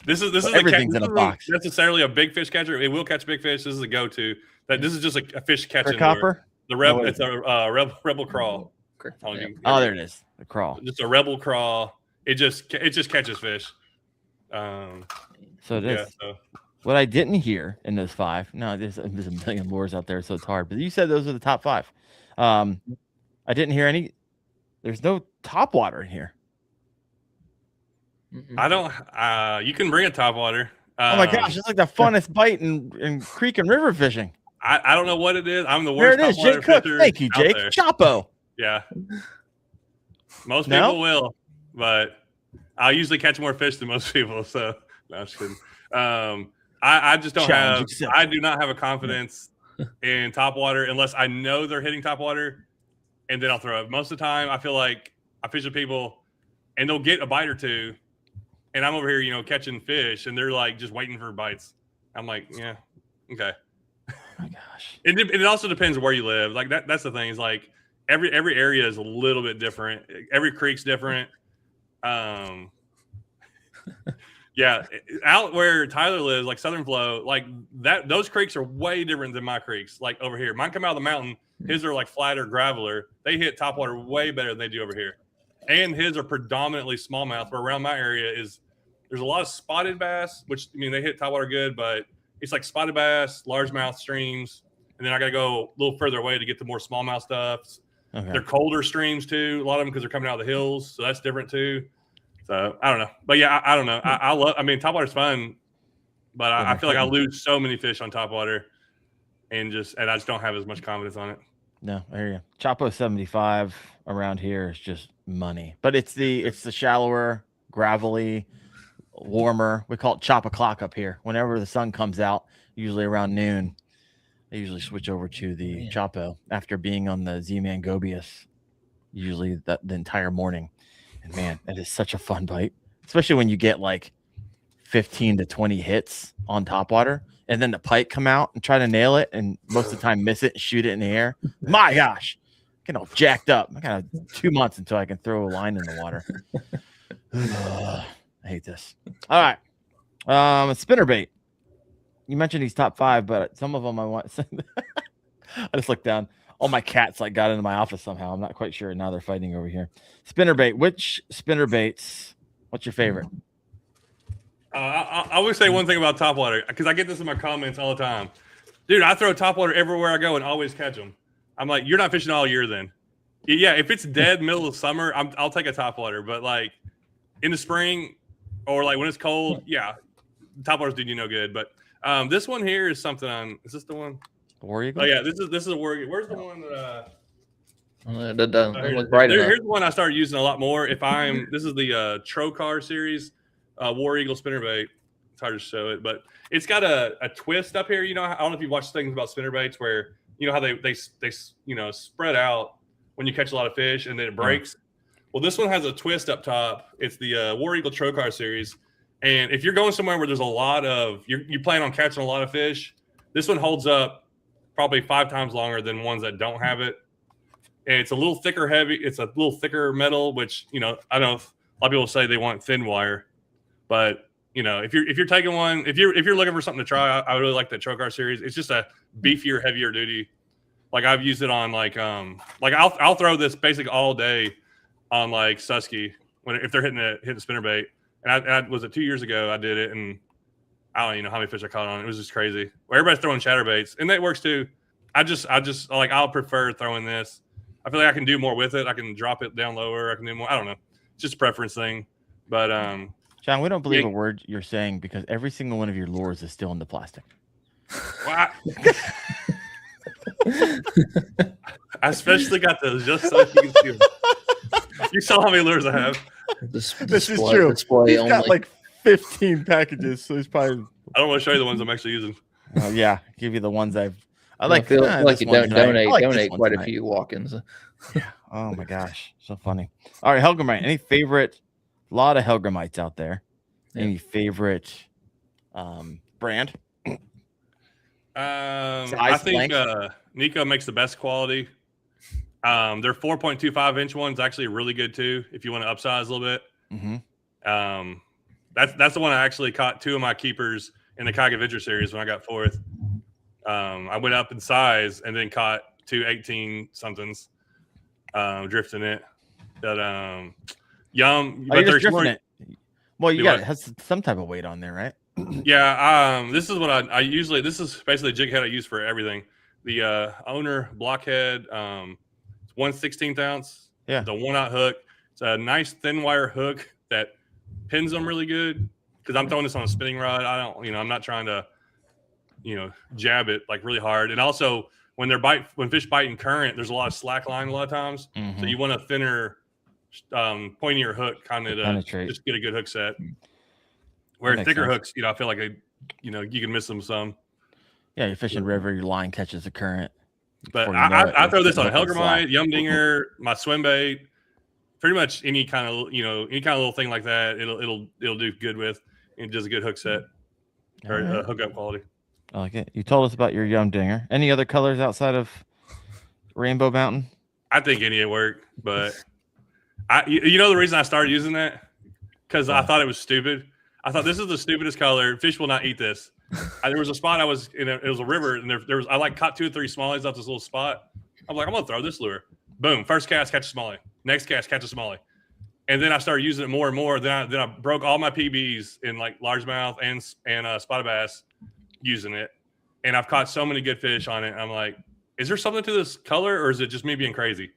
This is everything's in a box. Necessarily a big fish catcher. It will catch big fish. This is a go-to. This is just a fish catching copper. The Rebel. It's a Rebel crawl. Oh, there it is. The crawl. Just a Rebel crawl. It just catches fish. So it is. What I didn't hear in those 5. No, there's a million lures out there, so it's hard. But you said those are the top 5. I didn't hear any. There's no topwater in here. I don't. You can bring a topwater. Oh my gosh, it's like the funnest bite in creek and river fishing. I don't know what it is. I'm the worst. There it is, Jake Cook. Thank you, Jake. Chapo. Yeah. Most people will, but I usually catch more fish than most people. So no, I'm just kidding. I just don't have. I do not have a confidence in topwater unless I know they're hitting topwater, and then I'll throw it. Most of the time, I feel like I fish with people, and they'll get a bite or two, and I'm over here, catching fish, and they're like just waiting for bites. I'm like, yeah, okay. Oh my gosh. It also depends where you live. Like that's the thing. Is like every area is a little bit different. Every creek's different. Yeah, out where Tyler lives, like Southern Flow, like that. Those creeks are way different than my creeks. Like over here, mine come out of the mountain. His are like flatter, graveler. They hit topwater way better than they do over here. And his are predominantly smallmouth. Where around my area there's a lot of spotted bass, which they hit topwater good, but it's like spotted bass, largemouth streams, and then I got to go a little further away to get to more smallmouth stuff. Okay. They're colder streams too, a lot of them because they're coming out of the hills, so that's different too. So I don't know, but yeah, I don't know. I love. I mean, topwater's fun, but I feel like I lose so many fish on topwater, and I just don't have as much confidence on it. No, I hear you. Chapo 75 around here is just money, but it's the shallower, gravelly, warmer. We call it chop o'clock up here. Whenever the sun comes out, usually around noon, I usually switch over to the Chapo after being on the Z-Man Gobius, usually the entire morning. And man, that is such a fun bite, especially when you get like 15 to 20 hits on topwater and then the pike come out and try to nail it and most of the time miss it and shoot it in the air. My gosh, get all jacked up. I got 2 months until I can throw a line in the water. I hate this. All right. Spinnerbait. You mentioned he's top 5, but some of them I want. I just looked down. All my cats like got into my office somehow. I'm not quite sure. Now they're fighting over here. Spinnerbait. Which spinnerbaits? What's your favorite? I always say one thing about topwater because I get this in my comments all the time. Dude, I throw topwater everywhere I go and always catch them. I'm like, you're not fishing all year then. Yeah, if it's dead middle of summer, I'll take a topwater. But like in the spring or like when it's cold, yeah, topwater's doing you no good. But this one here is something on. Is this the one? War Eagle? Oh yeah, this is a War Eagle. Where's the one that? Here's the one I started using a lot more. This is the Trocar series. War Eagle spinnerbait. It's hard to show it, but it's got a twist up here. You know, I don't know if you watch things about spinnerbaits where you know how they spread out when you catch a lot of fish and then it breaks. Well, this one has a twist up top. It's the War Eagle Trocar series, and if you're going somewhere where there's a lot of you plan on catching a lot of fish, this one holds up probably 5 times longer than ones that don't have it. And it's a little thicker, heavy. It's a little thicker metal, which I don't know. If a lot of people say they want thin wire. But if you're taking one, if you're looking for something to try, I really like the Trocar series. It's just a beefier, heavier duty. Like I've used it on like I'll throw this basically all day on like Susky if they're hitting the spinnerbait. And I was it 2 years ago I did it, and I don't even know how many fish I caught on it. It was just crazy. Well, everybody's throwing chatterbaits, and that works too. I just like I'll prefer throwing this. I feel like I can do more with it. I can drop it down lower. I can do more. I don't know. It's just a preference thing. But John, we don't believe a word you're saying because every single one of your lures is still in the plastic. Well, I especially got those just so you can see them. You saw how many lures I have. This is true. He's got like 15 packages, so he's probably. I don't want to show you the ones I'm actually using. Oh yeah, give you the ones I like. Feel like you donate quite a few walk-ins. Yeah. Oh my gosh, so funny. All right, Helgramite. Any favorite? A lot of Helgramites out there. Any favorite brand? I think Nico makes the best quality. Their 4.25 inch one's actually really good too. If you want to upsize a little bit, that's the one I actually caught 2 of my keepers in the Kayak Adventure series when I got 4th. I went up in size and then caught 2 18 somethings, drifting it. But but they're drifting it. Well, you got it has some type of weight on there, right? Yeah. This is what I usually. This is basically a jig head I use for everything. The owner blockhead. It's 1/16 ounce. Yeah. The 1/0 hook. It's a nice thin wire hook that pins them really good because I'm throwing this on a spinning rod. I don't. I'm not trying to. Jab it like really hard. And also when fish bite in current, there's a lot of slack line a lot of times. So you want a thinner. Pointier hook kind of to just get a good hook set. Where thicker hooks, I feel like you can miss them some. Yeah, you're fishing river, your line catches the current. But I throw this on Helgramite, Yum Dinger, my swim bait, pretty much any kind of little thing like that. It'll do good with. It does a good hook set or hookup quality. I like it. You told us about your Yum Dinger. Any other colors outside of Rainbow Mountain? I think any would work, but. The reason I started using that because I thought it was stupid. I thought this is the stupidest color. Fish will not eat this. There was a spot I was in. It was a river, and I caught 2 or 3 smallies off this little spot. I'm like, I'm gonna throw this lure. Boom! First cast, catch a smallie. Next cast, catch a smallie. And then I started using it more and more. Then I broke all my PBs in like largemouth and spotted bass using it, and I've caught so many good fish on it. I'm like, is there something to this color, or is it just me being crazy?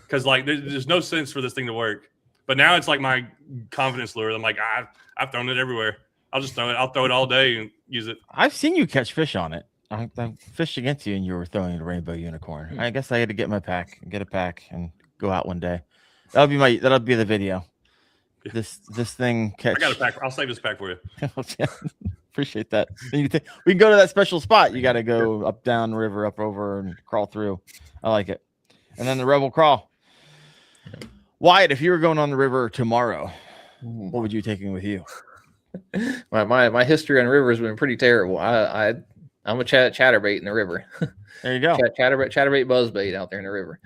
Because like there's no sense for this thing to work, but now it's like my confidence lure. I'm like I've thrown it everywhere. I'll just throw it. I'll throw it all day and use it. I've seen you catch fish on it. I fished against you and you were throwing a rainbow unicorn. I guess I had to get a pack, and go out one day. That'll be the video. this thing catch. I got a pack. I'll save this pack for you. Appreciate that. We can go to that special spot. You got to go up, down, river, up, over, and crawl through. I like it. And then the Rebel Crawl. Wyatt, if you were going on the river tomorrow, what would you taking with you? My history on rivers has been pretty terrible. I'm a chatterbait in the river. There you go. Chatterbait buzzbait out there in the river.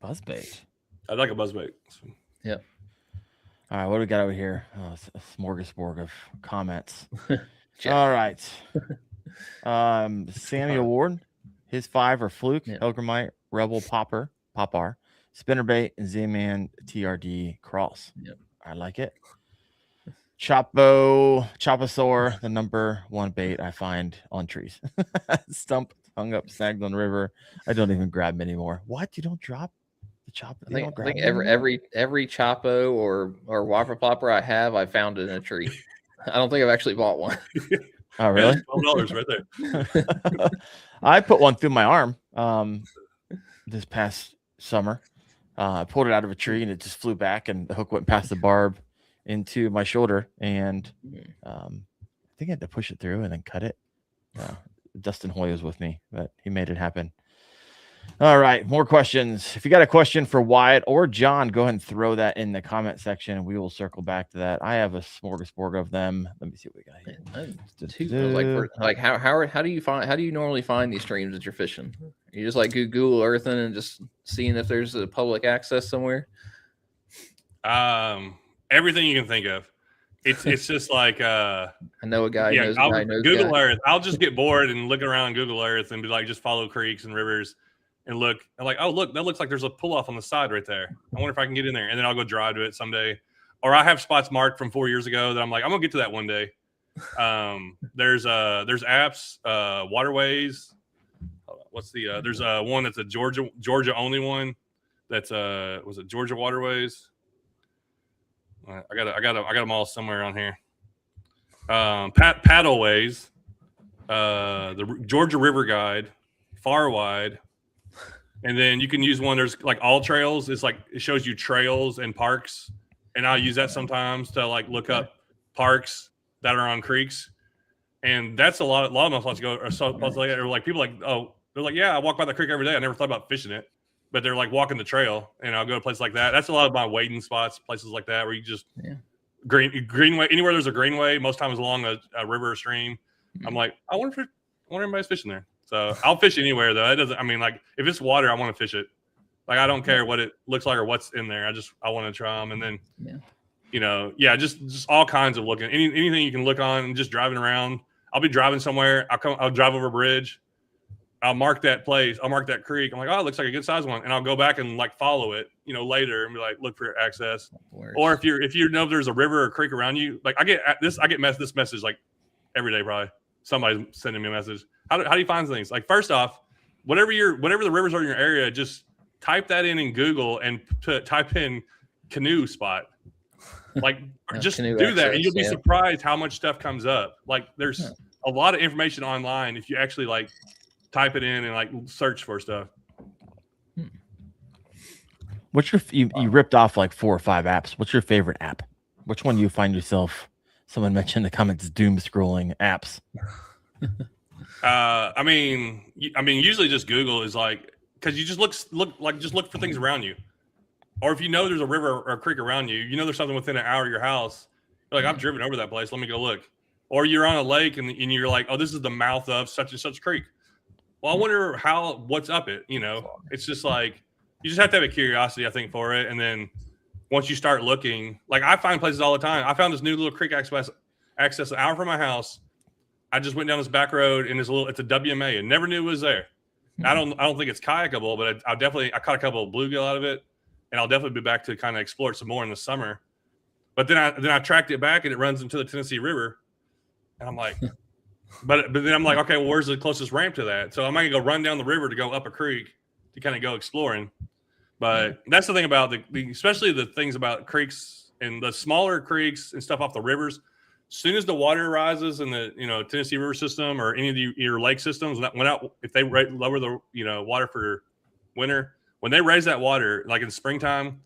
Buzzbait. I like a buzzbait. Yep. All right, what do we got over here? Oh, it's a smorgasbord of comments. All right. Samuel Ward, his 5 are Fluke, Elgramite, Rebel Popper, Spinnerbait, and Z-Man TRD Cross. Yep. I like it. Chopasaur, the number 1 bait I find on trees. Stump, hung up, snagged on the river. I don't even grab them anymore. What? You don't drop the chop? I think every Chopo or Whopper Plopper I have, I found in a tree. I don't think I've actually bought one. Oh, really? $12 right there. I put one through my arm this past summer. I pulled it out of a tree and it just flew back, and the hook went past the barb into my shoulder, and I think I had to push it through and then cut it. Dustin Hoy was with me, but he made it happen. All right, more questions. If you got a question for Wyatt or John, go ahead and throw that in the comment section. We will circle back to that. I have a smorgasbord of them. Let me see what we got here. How do you normally find these streams that you're fishing? You just like Google Earthing and just seeing if there's a public access somewhere? Everything you can think of. It's just like I know a guy. Yeah, knows Google Earth. I'll just get bored and look around Google Earth and be like, just follow creeks and rivers and look. I'm like, oh look, that looks like there's a pull off on the side right there. I wonder if I can get in there, and then I'll go drive to it someday. Or I have spots marked from 4 years ago that I'm like, I'm gonna get to that one day. There's apps, waterways. What's the there's one that's a Georgia only one. That's was it Georgia Waterways? I got them all somewhere on here. Paddleways, the Georgia River Guide, Far Wide, and then you can use one. There's like All Trails. It's like it shows you trails and parks, and I'll use that sometimes to like look up parks that are on creeks, and that's a lot of my spots go or so like that. Or like people like, oh, they're like, yeah, I walk by the creek every day. I never thought about fishing it. But they're like walking the trail, and I'll go to places like that. That's a lot of my wading spots, places like that, where you just greenway, anywhere there's a greenway, most times along a river or stream. I'm like, I wonder if anybody's fishing there. So I'll fish anywhere though. It doesn't. I mean, like if it's water, I want to fish it. Like I don't care what it looks like or what's in there. I want to try them, and then just all kinds of looking. Anything you can look on, and just driving around. I'll be driving somewhere. I'll drive over a bridge. I'll mark that place. I'll mark that creek. I'm like, oh, it looks like a good size one, and I'll go back and like follow it, later, and be like, look for access. Or if you know there's a river or creek around you, like I get this message like every day probably. Somebody's sending me a message. How do you find things? Like first off, whatever the rivers are in your area, just type that in Google and type in canoe spot. Like just do access, that, and you'll be surprised how much stuff comes up. Like there's a lot of information online if you actually like type it in and like search for stuff. What's you ripped off like 4 or 5 apps. What's your favorite app? Which one do you find yourself? Someone mentioned in the comments doom scrolling apps. I mean, usually just Google is like, because you just look for things around you, or if you know there's a river or a creek around you, there's something within an hour of your house. You're like, I've driven over that place. Let me go look. Or you're on a lake and you're like, oh, this is the mouth of such and such creek. Well, I wonder what's up it, It's just like, you just have to have a curiosity, I think, for it. And then once you start looking, like I find places all the time. I found this new little creek access an hour from my house. I just went down this back road and it's a WMA and never knew it was there. I don't think it's kayakable, but I caught a couple of bluegill out of it, and I'll definitely be back to kind of explore it some more in the summer. But then I tracked it back and it runs into the Tennessee River. And I'm like, But then I'm like, okay, well, where's the closest ramp to that? So I'm going to go run down the river to go up a creek to kind of go exploring. But that's the thing about especially the things about creeks and the smaller creeks and stuff off the rivers. As soon as the water rises in the Tennessee River system or any of your lake systems, if they lower the water for winter, when they raise that water, like in springtime,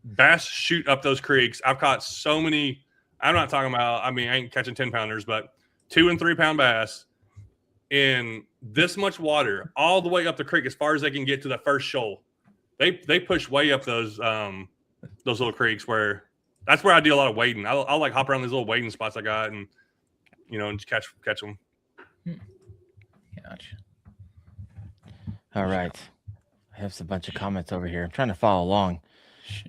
bass shoot up those creeks. I've caught so many. I'm not talking about, I ain't catching 10-pounders, but 2 and 3 pound bass in this much water all the way up the creek as far as they can get to the first shoal. They push way up those little creeks that's where I do a lot of wading. I'll like hop around these little wading spots I got and and just catch them. Gotcha. All right. I have a bunch of comments over here. I'm trying to follow along.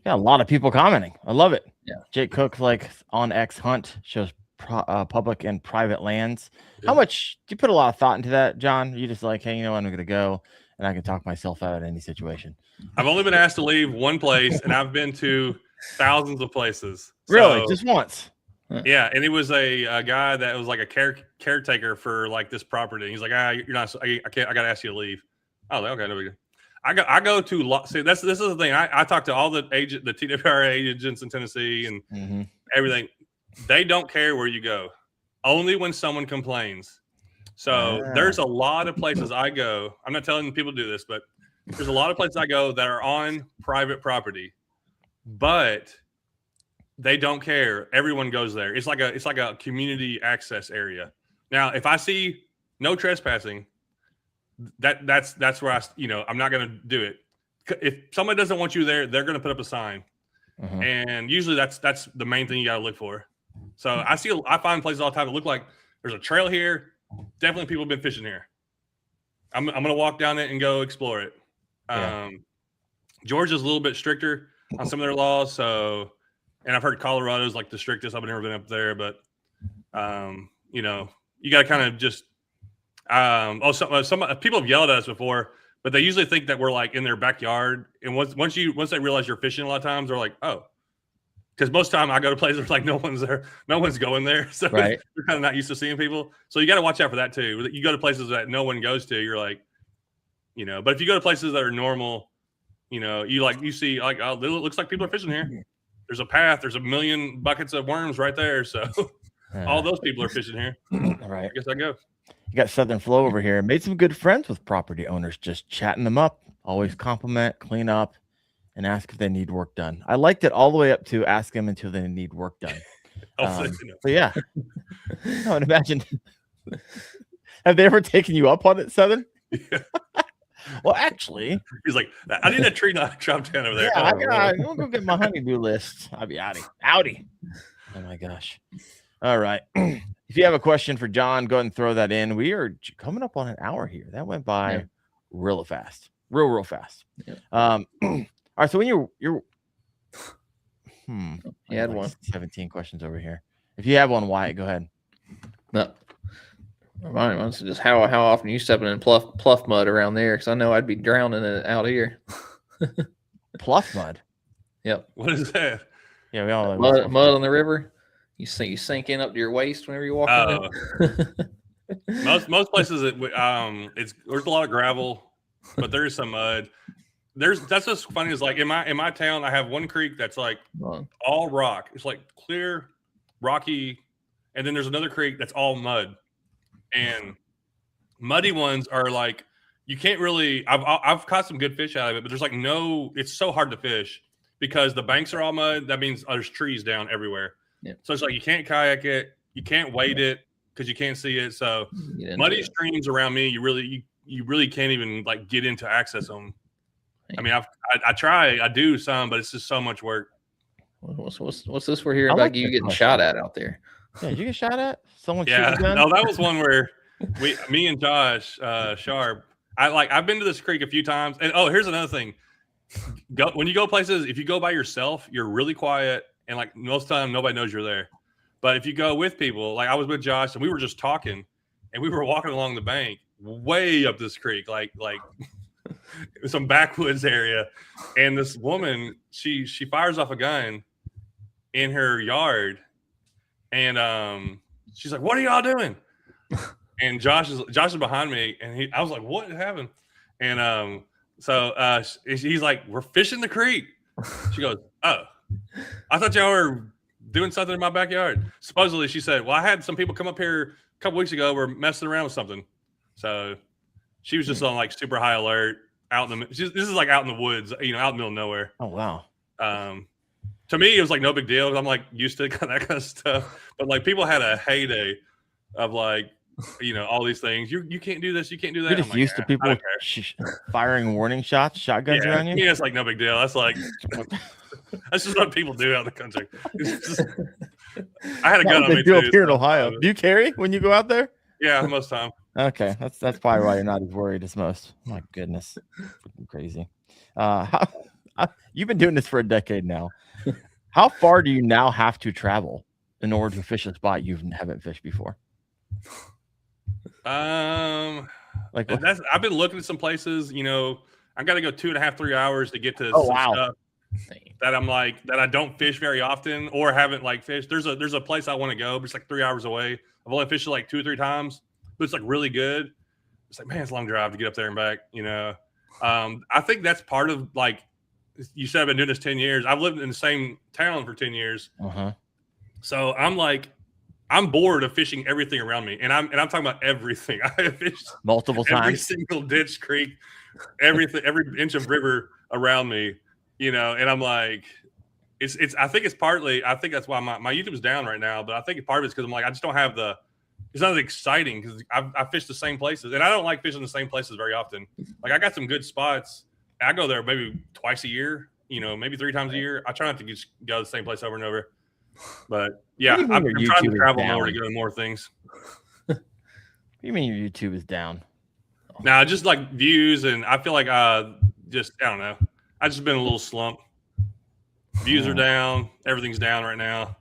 Got a lot of people commenting. I love it. Yeah. Jake Cook, like on X Hunt, shows public and private lands. Yeah. How much do you put a lot of thought into that, John? You just like, hey, you know what, I'm going to go and I can talk myself out of any situation. I've only been asked to leave one place, and I've been to thousands of places. Really? Just once? Yeah, and it was a guy that was like a caretaker for like this property. He's like, you're not. I can't. I got to ask you to leave. I was like, okay, no big deal. I go to see. This is the thing. I talk to all the TWRA agents in Tennessee and everything. They don't care where you go, only when someone complains. So there's a lot of places I go. I'm not telling people to do this, but there's a lot of places I go that are on private property, but they don't care. Everyone goes there. It's like a community access area. Now, if I see no trespassing, that's where I'm not going to do it. If someone doesn't want you there, they're going to put up a sign, and usually that's the main thing you got to look for. So I find places all the time that look like there's a trail here. Definitely people have been fishing here. I'm going to walk down it and go explore it. Yeah. Georgia's a little bit stricter on some of their laws, so. And I've heard Colorado's like the strictest. I've never been up there, but you got to kind of just. Some people have yelled at us before, but they usually think that we're like in their backyard. And once they realize you're fishing, a lot of times they're like, oh, because most of the time I go to places where like no one's there, no one's going there, so right. You're kind of not used to seeing people. So you got to watch out for that too. You go to places that no one goes to, you're like, But if you go to places that are normal, you see like, oh, it looks like people are fishing here. There's a path. There's a million buckets of worms right there. So all those people are fishing here. All right. I guess I go. You got Southern Flow over here. Made some good friends with property owners, just chatting them up. Always compliment, clean up, and ask if they need work done. I liked it all the way up to ask them until they need work done. So yeah. I would imagine. Have they ever taken you up on it, Southern? Yeah. Well, actually, he's like, I need a tree not chopped down over there. Yeah, I'll go get my honeydew list. I'll be outie. Oh my gosh. All right. If you have a question for John, go ahead and throw that in. We are coming up on an hour here. That went by real fast. Real fast. Yeah. All right. So when you're you had like one. 17 questions over here. If you have one, Wyatt, go ahead. No. Mine was just how often you stepping in pluff mud around there, because I know I'd be drowning in it out here. Pluff mud. Yep. What is that? Yeah, we all mud on the river. You sink in up to your waist whenever you walk in. Most places there's a lot of gravel, but there's some mud. That's what's funny is like in my town I have one creek that's like all rock. It's like clear, rocky, and then there's another creek that's all mud. And muddy ones are like you can't really. I've caught some good fish out of it, but there's like no. It's so hard to fish because the banks are all mud. That means there's trees down everywhere. Yeah. So it's like you can't kayak it, you can't wade it because you can't see it. So muddy streams around me, you really can't even like get in to access them. I mean, I try, I do some, but it's just so much work. What's this we're hearing about you getting shot at out there? Yeah, did you get shot at? Someone yeah, no, that was one where me and Josh Sharp. I've been to this creek a few times, and here's another thing. When you go places, if you go by yourself, you're really quiet, and like most of the time nobody knows you're there. But if you go with people, like I was with Josh, and we were just talking, and we were walking along the bank, way up this creek, like some backwoods area, and this woman, she fires off a gun in her yard. And she's like, "What are y'all doing?" And Josh is behind me, and I was like, "What happened?" And so he's like, "We're fishing the creek." She goes, "Oh, I thought y'all were doing something in my backyard." Supposedly, she said, "Well, I had some people come up here a couple weeks ago. We're messing around with something." So she was just on like super high alert. This is like out in the woods, out in the middle of nowhere. Oh wow. to me, it was like no big deal. I'm like used to that kind of stuff. But like people had a heyday of like, all these things. You can't do this. You can't do that. You're just used to people firing warning shots, shotguns around you. Yeah, it's like no big deal. That's like that's just what people do out in the country. I had a gun on me too. Here in Ohio. Do you carry when you go out there? Yeah, most time. Okay, that's probably why you're not as worried as most. My goodness, freaking crazy. You've been doing this for a decade now. How far do you now have to travel in order to fish a spot you haven't fished before? I've been looking at some places. I got to go 2.5, 3 hours to get to stuff that I'm like that I don't fish very often or haven't like fished. There's a place I want to go, but it's like 3 hours away. I've only fished it like 2 or 3 times, but it's like really good. It's like, man, it's a long drive to get up there and back. I think that's part of like you said. I've been doing this 10 years. I've lived in the same town for 10 years. So I'm bored of fishing everything around me, and I'm talking about everything. I have fished multiple times, every single ditch, creek, everything, every inch of river around me. And I'm like, it's. I think it's partly. I think that's why my YouTube's down right now. But I think part of it's because I'm like, I just don't have the. It's not as exciting because I fish the same places, and I don't like fishing the same places very often. Like I got some good spots. I go there maybe twice a year. Maybe 3 times a year. I try not to just go to the same place over and over. But yeah, I'm trying to travel more to go to more things. What do you mean your YouTube is down? Nah, just like views, and I feel like I don't know. I just been a little slump. Views are down. Everything's down right now.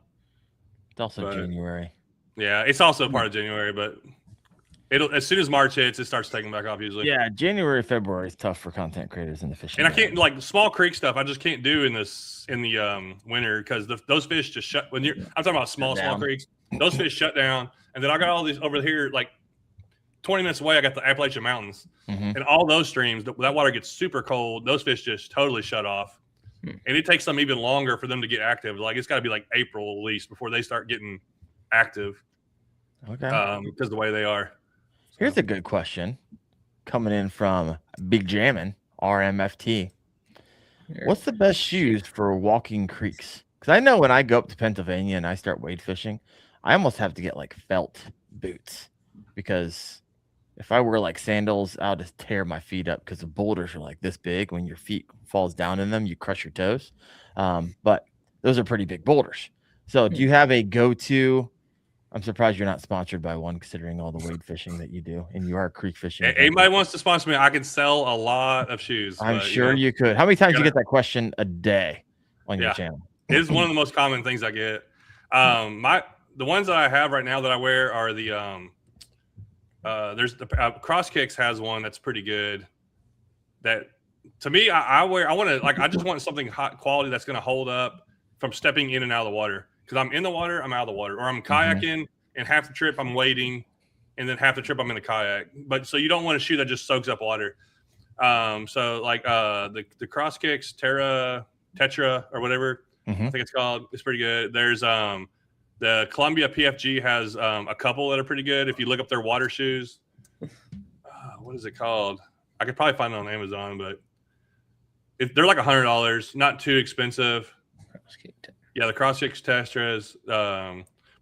It's also January. Yeah, it's also part of January, but it'll as soon as March hits, it starts taking back off usually. Yeah, January, February is tough for content creators in the fishing. And I can't like small creek stuff. I just can't do in the winter because those fish just shut. I'm talking about small creeks. Those fish shut down, and then I got all these over here like 20 minutes away. I got the Appalachian Mountains, and all those streams. That water gets super cold. Those fish just totally shut off, and it takes them even longer for them to get active. Like it's got to be like April at least before they start getting active. Okay, because the way they are. Here's a good question coming in from Big Jammin' RMFT. What's the best shoes for walking creeks? Because I know when I go up to Pennsylvania and I start wade fishing, I almost have to get like felt boots because if I wear like sandals, I'll just tear my feet up because the boulders are like this big. When your feet falls down in them, you crush your toes. But those are pretty big boulders. So do you have a go-to? I'm surprised you're not sponsored by one, considering all the wade fishing that you do, and you are creek fishing. Anybody wants to sponsor me, I could sell a lot of shoes. I'm sure you could. How many times do you get that question a day on your channel? It is one of the most common things I get. The ones that I have right now that I wear are there's the Cross Kicks has one that's pretty good. That to me, I want to I just want something hot quality that's going to hold up from stepping in and out of the water. Because I'm in the water, I'm out of the water, or I'm kayaking, and half the trip I'm wading, and then half the trip I'm in the kayak. But so you don't want a shoe that just soaks up water. So like the Cross Kicks Tetra or whatever I think it's called, it's pretty good. There's the Columbia PFG has a couple that are pretty good. If you look up their water shoes, what is it called? I could probably find it on Amazon, but they're like $100, not too expensive. Yeah, the Cross Kicks Tetras.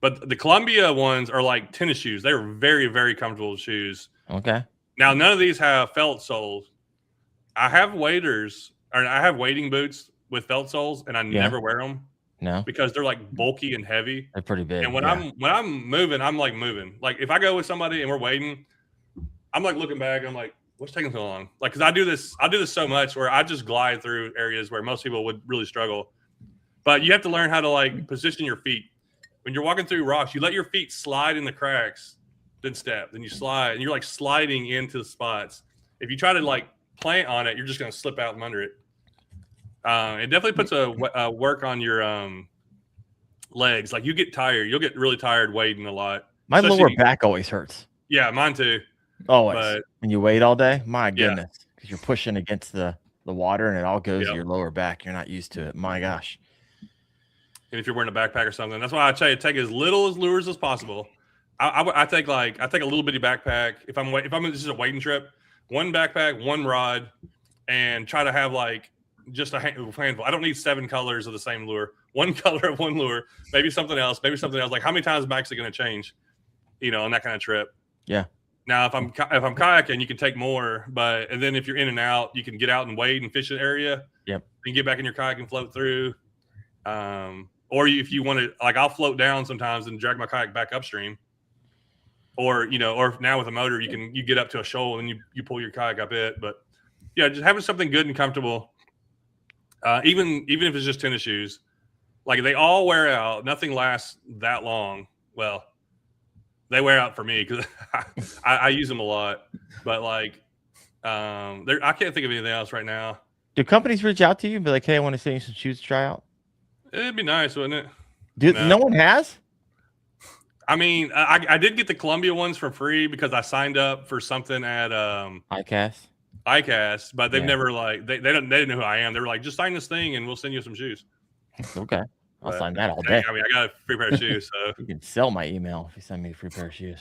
But the Columbia ones are like tennis shoes. They're very, very comfortable shoes. Okay. Now, none of these have felt soles. I have wading boots with felt soles, and I never wear them. No, because they're like bulky and heavy. They're pretty big. And when I'm moving, I'm like moving. Like if I go with somebody and we're wading, I'm like looking back. I'm like, what's taking so long? Like because I do this so much where I just glide through areas where most people would really struggle. But you have to learn how to like position your feet. When you're walking through rocks, you let your feet slide in the cracks, then step, then you slide, and you're like sliding into the spots. If you try to like plant on it, you're just going to slip out from under it. It definitely puts a work on your legs. Like you get tired. You'll get really tired wading a lot. My lower back always hurts. Yeah, mine too. Always. But, when you wade all day, my goodness, because you're pushing against the water and it all goes to your lower back. You're not used to it. My gosh. And if you're wearing a backpack or something, that's why I tell you take as little as lures as possible. I take a little bitty backpack if I'm this is a wading trip, one backpack, one rod, and try to have like just a handful. I don't need 7 colors of the same lure. 1 color of one lure, maybe something else, Like, how many times am I actually going to change, on that kind of trip? Yeah. Now, if I'm kayaking, you can take more, and then if you're in and out, you can get out and wade and fish an area. Yep. You can get back in your kayak and float through. Or if you want to, like, I'll float down sometimes and drag my kayak back upstream. Or now with a motor, you get up to a shoal and you pull your kayak up it. But yeah, just having something good and comfortable. Even if it's just tennis shoes, like they all wear out. Nothing lasts that long. Well, they wear out for me because I use them a lot. But like, I can't think of anything else right now. Do companies reach out to you and be like, "Hey, I want to send you some shoes to try out"? It'd be nice, wouldn't it? Dude, no one has. I mean, I did get the Columbia ones for free because I signed up for something at ICAST, but they've never they didn't know who I am. They were like, just sign this thing and we'll send you some shoes. Okay, I'll sign that all day. I mean, I got a free pair of shoes, so you can sell my email if you send me a free pair of shoes.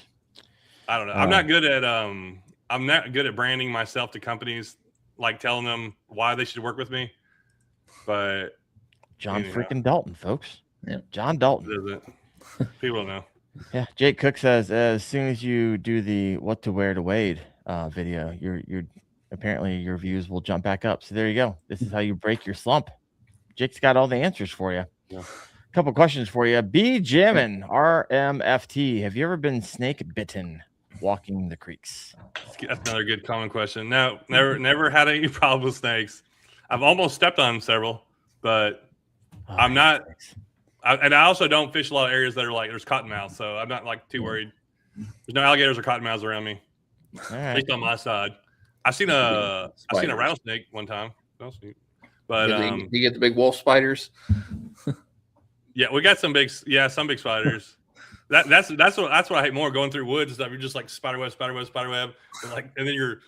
I don't know. I'm not good at branding myself to companies, like telling them why they should work with me. But John freaking Dalton, folks. Yeah, John Dalton. People don't know. Yeah, Jake Cook says as soon as you do the what to wear to wade video, your apparently your views will jump back up. So there you go. This is how you break your slump. Jake's got all the answers for you. Yeah. A couple questions for you. B. Jimin RMFT. Have you ever been snake bitten walking the creeks? That's another good common question. No, never had any problem with snakes. I've almost stepped on several, but I'm not. And I also don't fish a lot of areas that are like there's cottonmouths, so I'm not like too worried. There's no alligators or cottonmouths around me, at least on my side. I seen a rattlesnake one time. But you get the big wolf spiders. Yeah, we got some big spiders. That's what I hate more, going through woods and stuff. You're just like spider web, and like, and then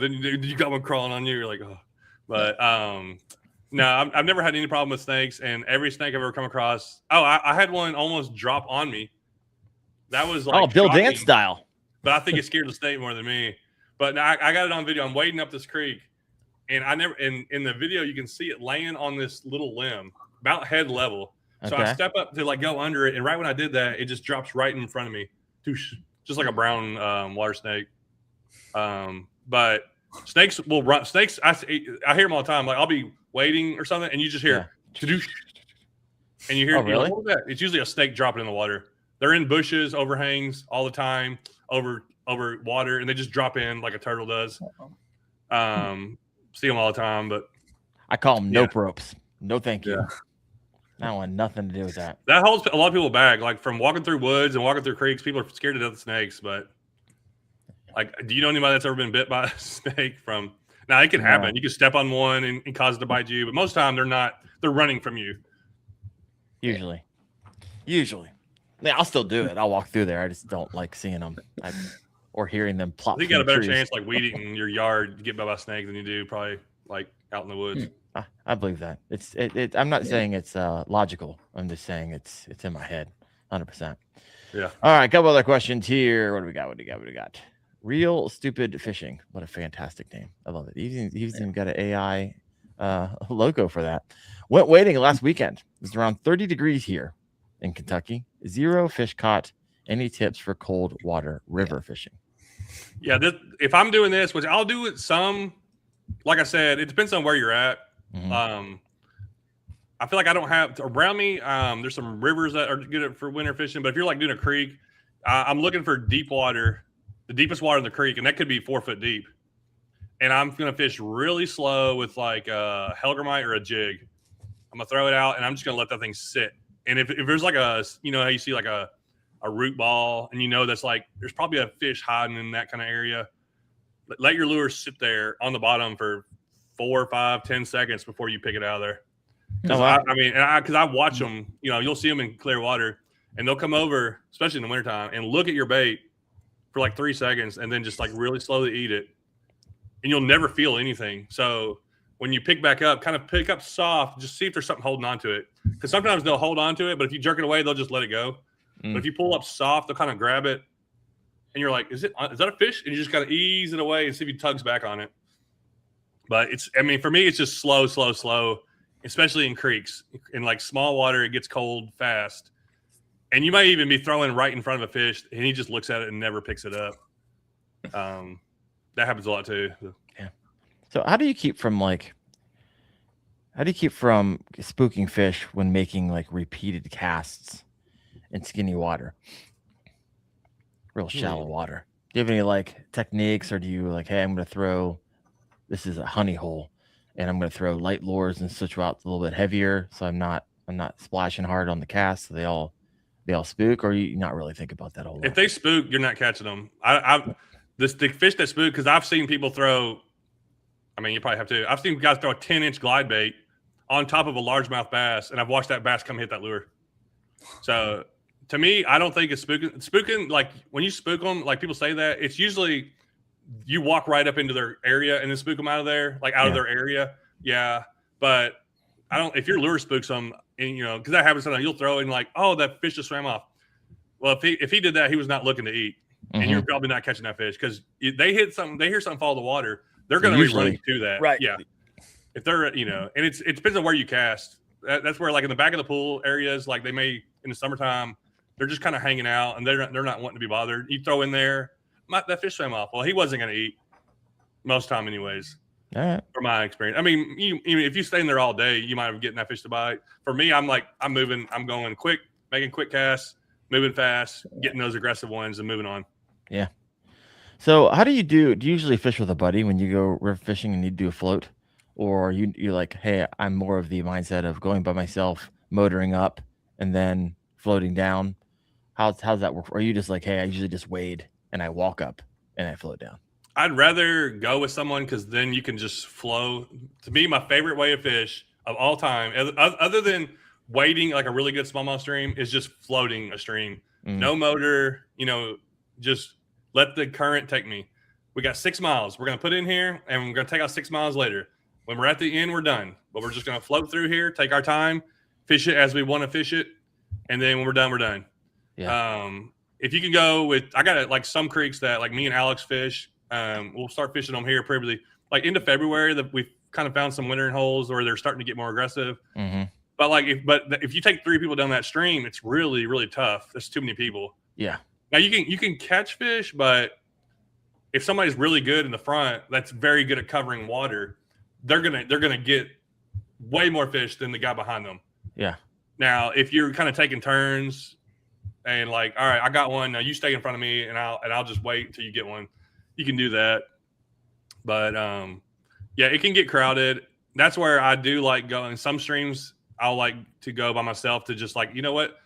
then you got one crawling on you. You're like, oh, but no, I've never had any problem with snakes, and every snake I've ever come across. Oh, I had one almost drop on me. That was like Bill Dance style. But I think it scared the snake more than me. But now I got it on video. I'm wading up this creek, and in the video you can see it laying on this little limb about head level. So I step up to like go under it, and right when I did that, it just drops right in front of me, just like a brown water snake. But snakes will run. Snakes, I hear them all the time. Like I'll be waiting or something, and you just hear, and you hear, really? It's usually a snake dropping in the water. They're in bushes, overhangs all the time, over water, and they just drop in like a turtle does. See them all the time, but I call them nope ropes. No, thank you. Yeah. I don't want nothing to do with that. That holds a lot of people back, like from walking through woods and walking through creeks. People are scared to death of snakes, but like, do you know anybody that's ever been bit by a snake? Now it can happen. You can step on one and cause it to bite you, but most of the time they're not. They're running from you. Usually. Yeah, I'll still do it. I'll walk through there. I just don't like seeing them or hearing them plop. I think you got a better chance like weed eating your yard to get bit by a snake than you do probably like out in the woods. I believe that. I'm not saying it's logical. I'm just saying it's in my head, 100%. Yeah. All right, couple other questions here. What do we got? Real Stupid Fishing. What a fantastic name. I love it. He's even got an AI logo for that. Went wading last weekend. It was around 30 degrees here in Kentucky. 0 fish caught. Any tips for cold water river fishing? Yeah, if I'm doing this, which I'll do it some, like I said, it depends on where you're at. Mm-hmm. I feel like I don't have around me. There's some rivers that are good for winter fishing, but if you're like doing a creek, I'm looking for deep water, the deepest water in the creek, and that could be 4 foot deep. And I'm gonna fish really slow with like a hellgrammite or a jig. I'm gonna throw it out, and I'm just gonna let that thing sit. And if there's like how you see like a root ball, and that's like there's probably a fish hiding in that kind of area. Let your lure sit there on the bottom for 4, 5, 10 seconds before you pick it out of there. Because I watch them, you'll see them in clear water, and they'll come over, especially in the wintertime, and look at your bait for like 3 seconds, and then just like really slowly eat it, and you'll never feel anything. So when you pick back up, kind of pick up soft, just see if there's something holding on to it. Because sometimes they'll hold on to it, but if you jerk it away, they'll just let it go. But if you pull up soft, they'll kind of grab it, and you're like, is that a fish? And you just got to ease it away and see if he tugs back on it. But I mean, for me, it's just slow, especially in creeks. In like small water, it gets cold fast. And you might even be throwing right in front of a fish, and he just looks at it and never picks it up. That happens a lot too. Yeah. So how do you keep from spooking fish when making like repeated casts in skinny water, real shallow water? Do you have any like techniques, or do you like, hey, I'm going to throw, this is a honey hole, and I'm going to throw light lures and switch out a little bit heavier, so I'm not splashing hard on the cast, so they all spook, or you not really think about that a whole lot? If they spook, you're not catching them. The fish that spook, because I've seen people throw, I mean, you probably have too. I've seen guys throw a 10-inch glide bait on top of a largemouth bass, and I've watched that bass come hit that lure. So to me, I don't think it's spooking. Spooking, like when you spook them, like people say that, it's usually you walk right up into their area and then spook them out of there, like out of their area. Yeah. But I don't, if your lure spooks them, and because that happens sometimes, you'll throw in like, oh, that fish just swam off. Well, if he did that, he was not looking to eat. And you're probably not catching that fish, because they hear something fall in the water, they're going to be running to that. Right. Yeah. If they're, and it depends on where you cast. That's where, like in the back of the pool areas, like they may in the summertime, they're just kind of hanging out and they're not wanting to be bothered. You throw in there, that fish swam off. Well, he wasn't going to eat most time, anyways. All right. From my experience, I mean, if you stay in there all day, you might have getting that fish to bite. For me, I'm moving, I'm going quick, making quick casts, moving fast, getting those aggressive ones, and moving on. Yeah. So how do you usually fish with a buddy when you go river fishing and you do a float, or you're like, hey, I'm more of the mindset of going by myself, motoring up and then floating down? How's that work? Or are you just like, hey, I usually just wade and I walk up and I float down? I'd rather go with someone, because then you can just flow. To me, my favorite way to fish of all time, other than wading like a really good smallmouth stream, is just floating a stream. No motor, just let the current take me. We got 6 miles. We're going to put in here, and we're going to take out 6 miles later. When we're at the end, we're done. But we're just going to float through here, take our time, fish it as we want to fish it, and then when we're done, we're done. Yeah. If you can go with, I got like some creeks that like me and Alex fish. We'll start fishing them here probably like into February. That we've kind of found some wintering holes, or they're starting to get more aggressive. But if you take 3 people down that stream, it's really, really tough. There's too many people. Yeah. Now you can catch fish, but if somebody's really good in the front, that's very good at covering water, they're gonna get way more fish than the guy behind them. Yeah. Now, if you're kind of taking turns and like, all right, I got one. Now you stay in front of me, and I'll just wait until you get one. You can do that. But yeah, it can get crowded. That's where I do like going. Some streams I'll like to go by myself, to just like, you know what,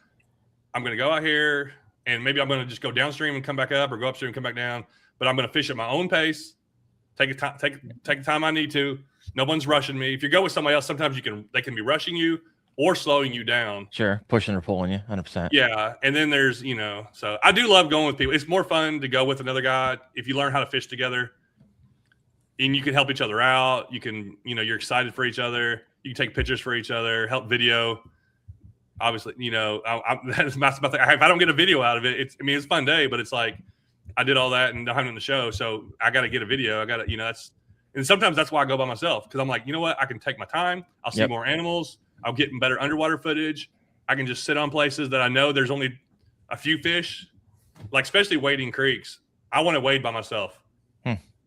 I'm gonna go out here. And maybe I'm going to just go downstream and come back up, or go upstream and come back down. But I'm going to fish at my own pace, take the time I need to. No one's rushing me. If you go with somebody else, sometimes they can be rushing you or slowing you down. Sure, pushing or pulling you, 100%. Yeah, and then there's so I do love going with people. It's more fun to go with another guy if you learn how to fish together, and you can help each other out. You can you're excited for each other. You can take pictures for each other, help video. Obviously, that's about the, if I don't get a video out of it, it's a fun day, but it's like I did all that and don't have it in the show, so I got to get a video. I got to, and sometimes that's why I go by myself, because I'm like, you know what, I can take my time. I'll see more animals. I'll get better underwater footage. I can just sit on places that I know there's only a few fish, like especially wading creeks. I want to wade by myself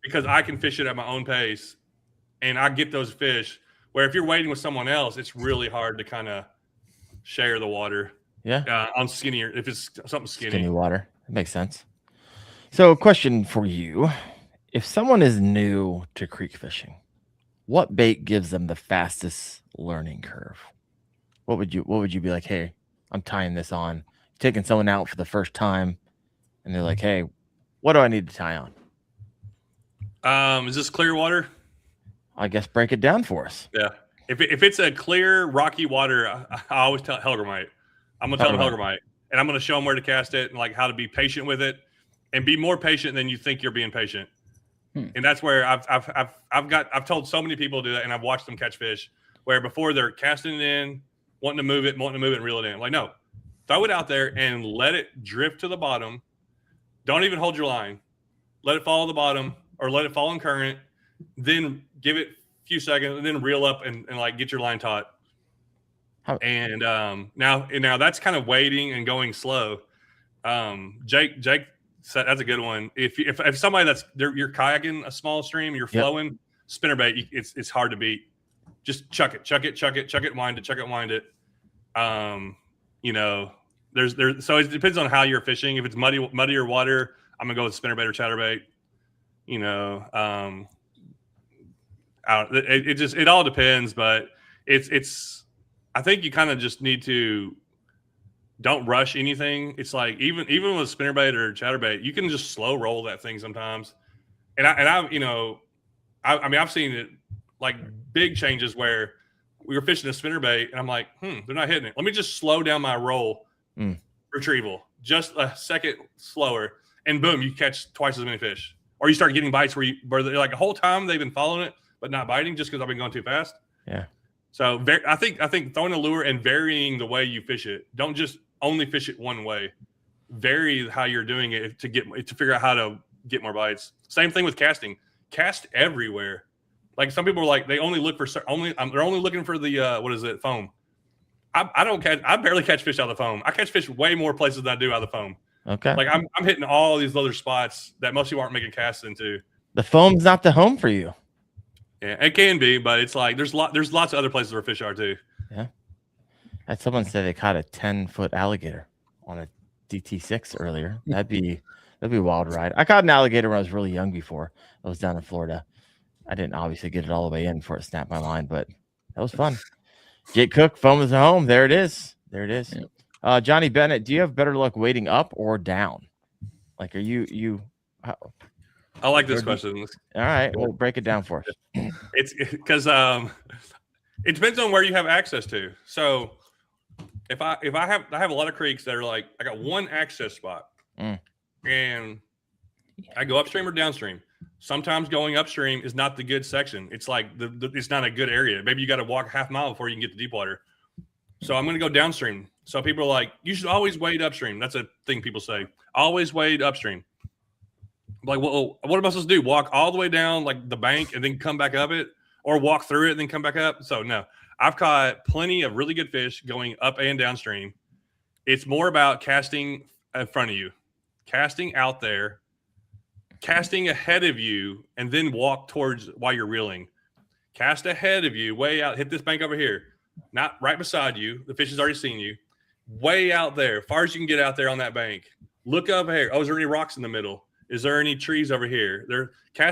because I can fish it at my own pace, and I get those fish. Where if you're wading with someone else, it's really hard to kind of share the water. Yeah. On skinnier, if it's something skinny water. That makes sense. So, question for you. If someone is new to creek fishing, what bait gives them the fastest learning curve? What would you be like, hey, I'm tying this on, taking someone out for the first time, and they're like, hey, what do I need to tie on? Is this clear water? I guess break it down for us. Yeah. If it's a clear, rocky water, I always tell Helgramite. I'm going to tell them Helgramite. And I'm going to show them where to cast it and like how to be patient with it, and be more patient than you think you're being patient. And that's where I've told so many people to do that, and I've watched them catch fish where before they're casting it in, wanting to move it and reel it in. Like, no, throw it out there and let it drift to the bottom. Don't even hold your line. Let it fall to the bottom, or let it fall in current. Then give it few seconds, and then reel up and like get your line taut. And now that's kind of waiting and going slow. Jake said that's a good one. If somebody you're kayaking a small stream, you're flowing, spinnerbait, it's hard to beat. Just chuck it, wind it. So it depends on how you're fishing. If it's muddier water, I'm gonna go with spinnerbait or chatterbait. It all depends, but it's I think you kind of just need to don't rush anything. It's like even with spinnerbait or chatterbait, you can just slow roll that thing sometimes. I've seen it like big changes where we were fishing a spinnerbait and I'm like, they're not hitting it. Let me just slow down my roll retrieval just a second slower, and boom, you catch twice as many fish. Or you start getting bites where they're like the whole time they've been following it, but not biting just because I've been going too fast. Yeah. So I think throwing a lure and varying the way you fish it. Don't just only fish it one way. Vary how you're doing it to figure out how to get more bites. Same thing with casting. Cast everywhere. Like some people are like they only look for they're only looking for the foam. I barely catch fish out of the foam. I catch fish way more places than I do out of the foam. Okay. Like I'm hitting all these other spots that most people aren't making casts into. The foam's not the home for you. Yeah, it can be, but it's like there's lots of other places where fish are too. Yeah. I had someone say they caught a 10-foot alligator on a DT6 earlier. That'd be a wild ride. I caught an alligator when I was really young before. I was down in Florida. I didn't obviously get it all the way in before it snapped my line, but that was fun. Jake Cook, foam is the home. There it is. Yeah. Johnny Bennett, do you have better luck wading up or down? Like, are you? I like this question. All right, well, break it down for us. It's because it depends on where you have access to. So if I have a lot of creeks that are like I got one access spot, and I go upstream or downstream. Sometimes going upstream is not the good section. It's like it's not a good area. Maybe you got to walk half a mile before you can get to deep water. So I'm going to go downstream. So people are like, you should always wade upstream. That's a thing people say. Always wade upstream. I'm like, well, what am I supposed to do? Walk all the way down like the bank and then come back up it, or walk through it and then come back up? So no, I've caught plenty of really good fish going up and downstream. It's more about casting in front of you, casting out there, casting ahead of you, and then walk towards while you're reeling. Cast ahead of you, way out, hit this bank over here. Not right beside you. The fish has already seen you. Way out there, far as you can get out there on that bank. Look up here. Oh, is there any rocks in the middle? Is there any trees over here? They're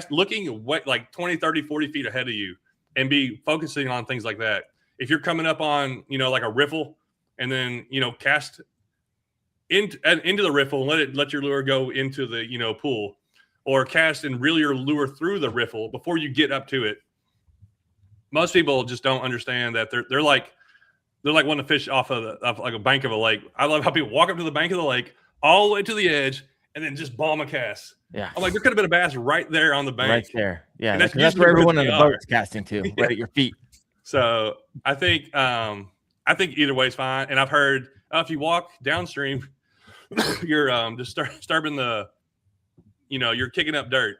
looking like 20, 30, 40 feet ahead of you and be focusing on things like that. If you're coming up on, like a riffle and then, cast into the riffle and let your lure go into the, pool, or cast and reel your lure through the riffle before you get up to it. Most people just don't understand that they're like wanting to fish off of like a bank of a lake. I love how people walk up to the bank of the lake, all the way to the edge, and then just bomb a cast. Yeah, I'm like, there could have been a bass right there on the bank, right there. Yeah, and that's where everyone in the boat's casting to, right at your feet. So I think either way is fine. And I've heard if you walk downstream, you're just disturbing the, you're kicking up dirt.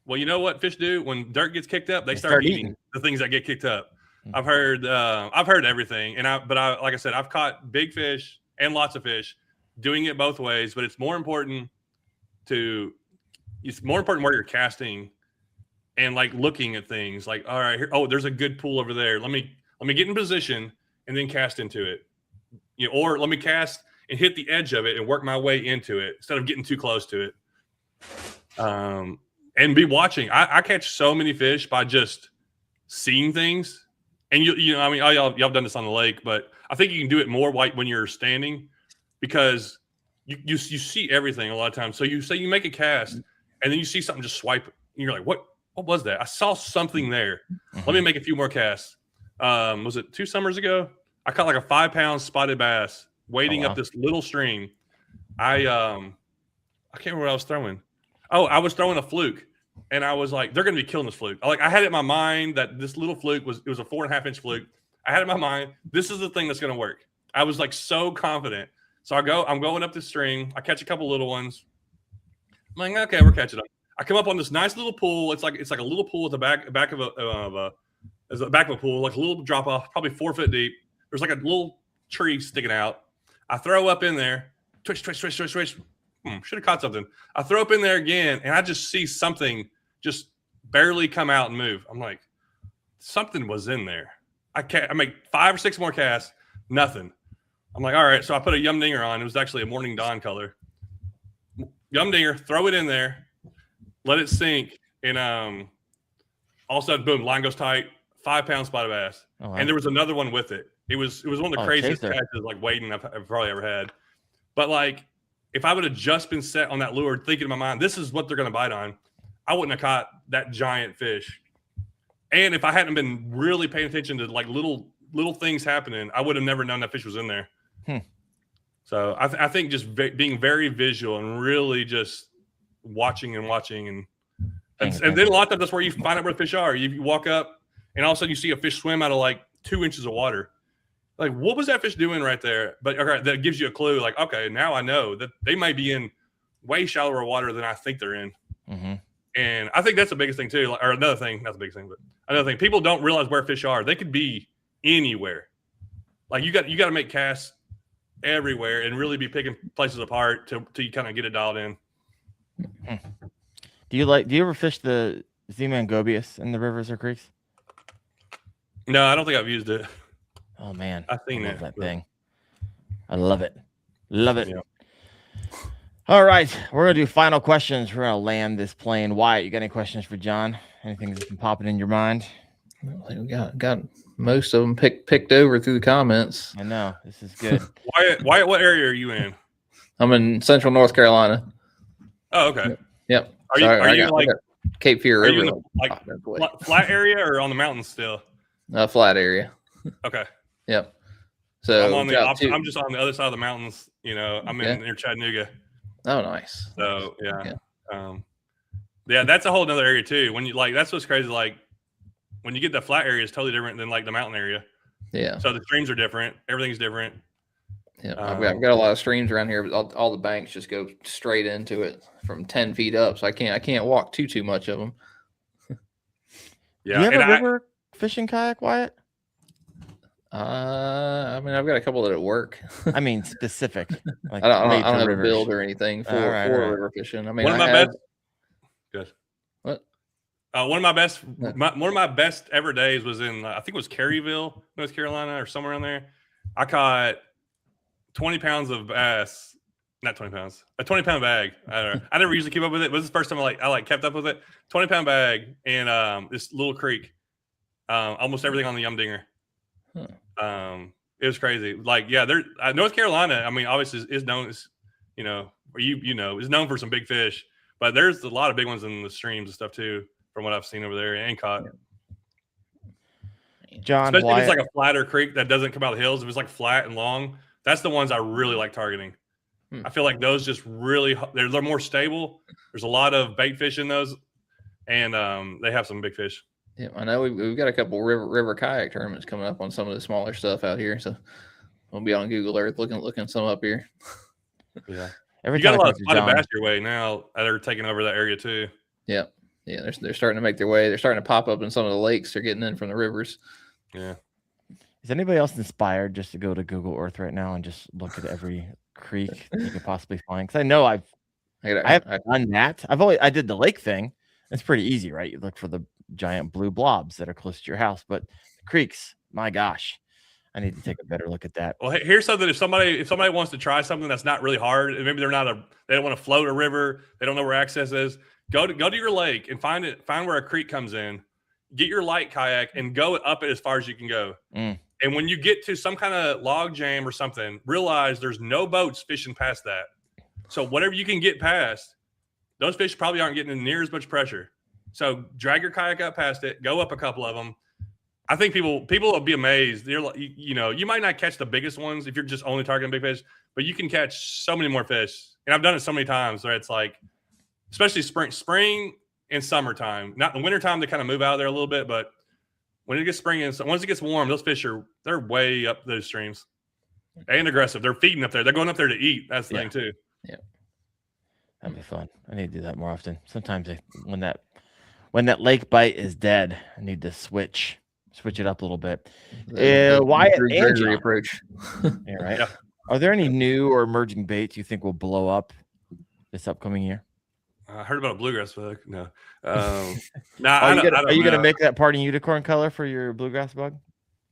Well, you know what fish do when dirt gets kicked up? They start eating the things that get kicked up. I've heard everything, but like I said, I've caught big fish and lots of fish doing it both ways. But it's more important where you're casting and like looking at things. Like, all right, here, there's a good pool over there. Let me get in position and then cast into it. Or let me cast and hit the edge of it and work my way into it instead of getting too close to it. And be watching. I catch so many fish by just seeing things. And y'all done this on the lake, but I think you can do it more when you're standing, because you see everything a lot of times. So you make a cast and then you see something just swipe and you're like, what was that? I saw something there. Let me make a few more casts. Was it 2 summers ago? I caught like a 5-pound spotted bass wading up this little stream. I can't remember what I was throwing. Oh, I was throwing a fluke, and I was like, they're going to be killing this fluke. I had it in my mind that this little fluke was a 4.5-inch fluke. I had it in my mind, this is the thing that's going to work. I was like so confident. So I'm going up the stream. I catch a couple little ones. I'm like, okay, we're catching them. I come up on this nice little pool. It's like a little pool at the back of There's the back of a pool, like a little drop off, probably 4 foot deep. There's like a little tree sticking out. I throw up in there, twitch. Should have caught something. I throw up in there again, and I just see something just barely come out and move. I'm like, something was in there. I make 5 or 6 more casts, nothing. I'm like, all right. So I put a Yum Dinger on. It was actually a Morning Dawn color. Yum Dinger, throw it in there, let it sink, and all of a sudden, boom, line goes tight. 5 pound spotted bass, and there was another one with it. It was one of the craziest catches like wading I've probably ever had. But like, if I would have just been set on that lure, thinking in my mind, this is what they're going to bite on, I wouldn't have caught that giant fish. And if I hadn't been really paying attention to like little things happening, I would have never known that fish was in there. So I think just being very visual and really just watching and then a lot of times that's where you find out where the fish are. You walk up and all of a sudden you see a fish swim out of like 2 inches of water. Like, what was that fish doing right there? But okay, that gives you a clue. Like, okay, now I know that they might be in way shallower water than I think they're in. Mm-hmm. And I think that's the biggest thing too. Or another thing, not the biggest thing, but another thing, people don't realize where fish are. They could be anywhere. Like you got to make casts everywhere and really be picking places apart till you kind of get it dialed in. Do you ever fish the Zemangobius in the rivers or creeks? No, I don't think I've used it. Oh man, I've seen that thing. I love it. Yeah. All right, we're gonna do final questions. We're gonna land this plane. Wyatt, you got any questions for John? Anything that's been popping in your mind? I think we got most of them picked over through the comments. I know, this is good. Wyatt, what area are you in? I'm in Central North Carolina. Oh, okay. Yep. Are you like Cape Fear River? In the, flat area or on the mountains still? Flat area. Okay. Yep. So I'm just on the other side of the mountains. You know, I'm near Chattanooga. Oh, nice. So yeah, that's a whole other area too. When you that's what's crazy. Like when you get the flat area, it's totally different than like the mountain area. Yeah. So the streams are different. Everything's different. Yeah, I've got a lot of streams around here, but all the banks just go straight into it from 10 feet up. So I can't walk too much of them. Yeah. Do you have a river fishing kayak, Wyatt? I mean, I've got a couple that at work. I mean, specific. Like I don't have a build or anything for river fishing. I mean, one of my best. Good. What? One of my best ever days was in I think it was Caryville, North Carolina, or somewhere around there. I caught 20 pounds of bass. Not 20 pounds. A 20-pound bag. I don't know. I never usually keep up with it. But this is the first time I kept up with it. 20-pound bag in this little creek. Almost everything on the Yum Dinger. It was crazy. Like, yeah, North Carolina, I mean, obviously is known as, is known for some big fish, but there's a lot of big ones in the streams and stuff too, from what I've seen over there and caught. John, especially if it's like a flatter creek that doesn't come out of the hills. If it's like flat and long, that's the ones I really like targeting. I feel like those just really, they're more stable. There's a lot of bait fish in those, and they have some big fish. Yeah, I know we've got a couple river kayak tournaments coming up on some of the smaller stuff out here, so we'll be on Google Earth looking some up here. Yeah, you got a lot of spotted bass your way now. They're taking over that area too. Yeah, they're starting to make their way. They're starting to pop up in some of the lakes. They're getting in from the rivers. Yeah. Is anybody else inspired just to go to Google Earth right now and just look at every creek you could possibly find? Because I know I've done that. I did the lake thing. It's pretty easy, right? You look for the giant blue blobs that are close to your house, but the creeks, my gosh, I need to take a better look at that. Well, here's something: if somebody wants to try something that's not really hard, and maybe they don't want to float a river, they don't know where access is, go to your lake and find where a creek comes in, get your light kayak and go up it as far as you can go. And when you get to some kind of log jam or something, realize there's no boats fishing past that. So whatever you can get past, those fish probably aren't getting near as much pressure. So drag your kayak up past it, go up a couple of them. I think people will be amazed. They're like, you might not catch the biggest ones if you're just only targeting big fish, but you can catch so many more fish. And I've done it so many times where it's like, especially spring and summertime. Not in the wintertime, they kind of move out of there a little bit, but when it gets spring and once it gets warm, those fish they're way up those streams and aggressive. They're feeding up there. They're going up there to eat. That's the thing too. Yeah, that'd be fun. I need to do that more often. Sometimes when that lake bite is dead, I need to switch. switch it up a little bit. The Wyatt Drew and Gregory John. approach. Yeah, right. Yeah. Are there any new or emerging baits you think will blow up this upcoming year? I heard about a bluegrass bug. No. Are I don't you gonna know. make that party unicorn color for your bluegrass bug?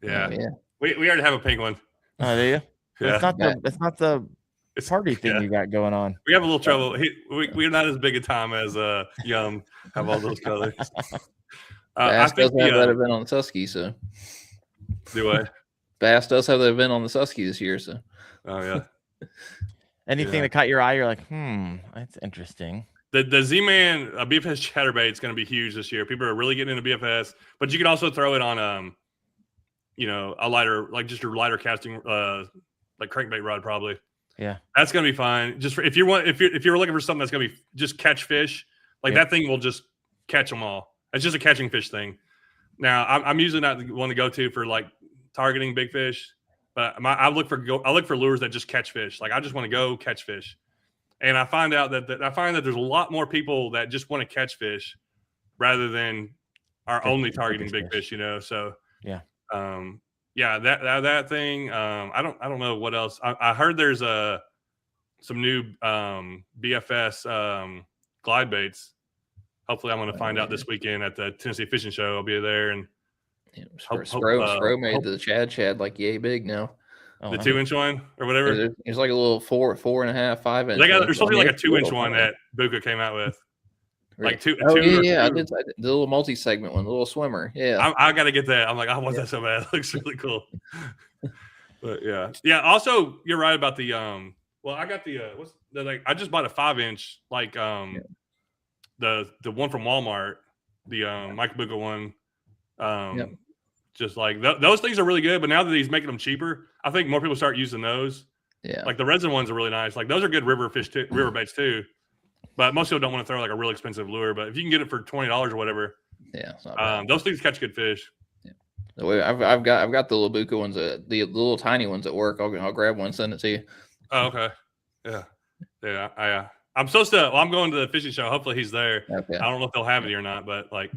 Yeah. Oh, yeah. We already have a pink one. Oh, do you? Yeah. It's not the It's party thing you got going on. We have a little trouble. We're not as big a time as Yum have all those colors. Bass does have that event on the Susky, so. Do I? Bass does have the event on the Susky this year, so. Oh yeah. Anything that caught your eye, you're like, that's interesting. The Z-Man BFS chatterbait is going to be huge this year. People are really getting into BFS, but you can also throw it on a lighter, like just your lighter casting like crankbait rod probably. Yeah, that's going to be fine. Just if you're looking for something that's going to be just catch fish, like that thing will just catch them all. It's just a catching fish thing. Now I'm usually not the one to go to for like targeting big fish, but I look for lures that just catch fish. Like I just want to go catch fish. And I find out that there's a lot more people that just want to catch fish rather than are only targeting big fish, So that thing. I don't know what else. I heard there's some new BFS glide baits. Hopefully, I'm going to find out this weekend at the Tennessee Fishing Show. I'll be there and Spro made the Chad like yay big now. The 2-inch one or whatever. It's like a little 4.5, 5 inch. There's something like a 2-inch one that Buka came out with. Like two. I did the little multi-segment one, the little swimmer. Yeah, I got to get that. I'm like, I want that so bad. It looks really cool. But yeah. Also, you're right about the Well, I got I just bought a 5-inch the one from Walmart, the Mike Buka one. Just like those things are really good, but now that he's making them cheaper, I think more people start using those. Yeah, like the resin ones are really nice. Like those are good river baits too. But most people don't want to throw like a real expensive lure. But if you can get it for $20 or whatever, those things catch good fish. Yeah, I've got the little Buka ones, the little tiny ones at work. I'll grab one, send it to you. Oh, okay. Yeah. I'm supposed to. Well, I'm going to the fishing show. Hopefully he's there. Okay. I don't know if they'll have it or not, but like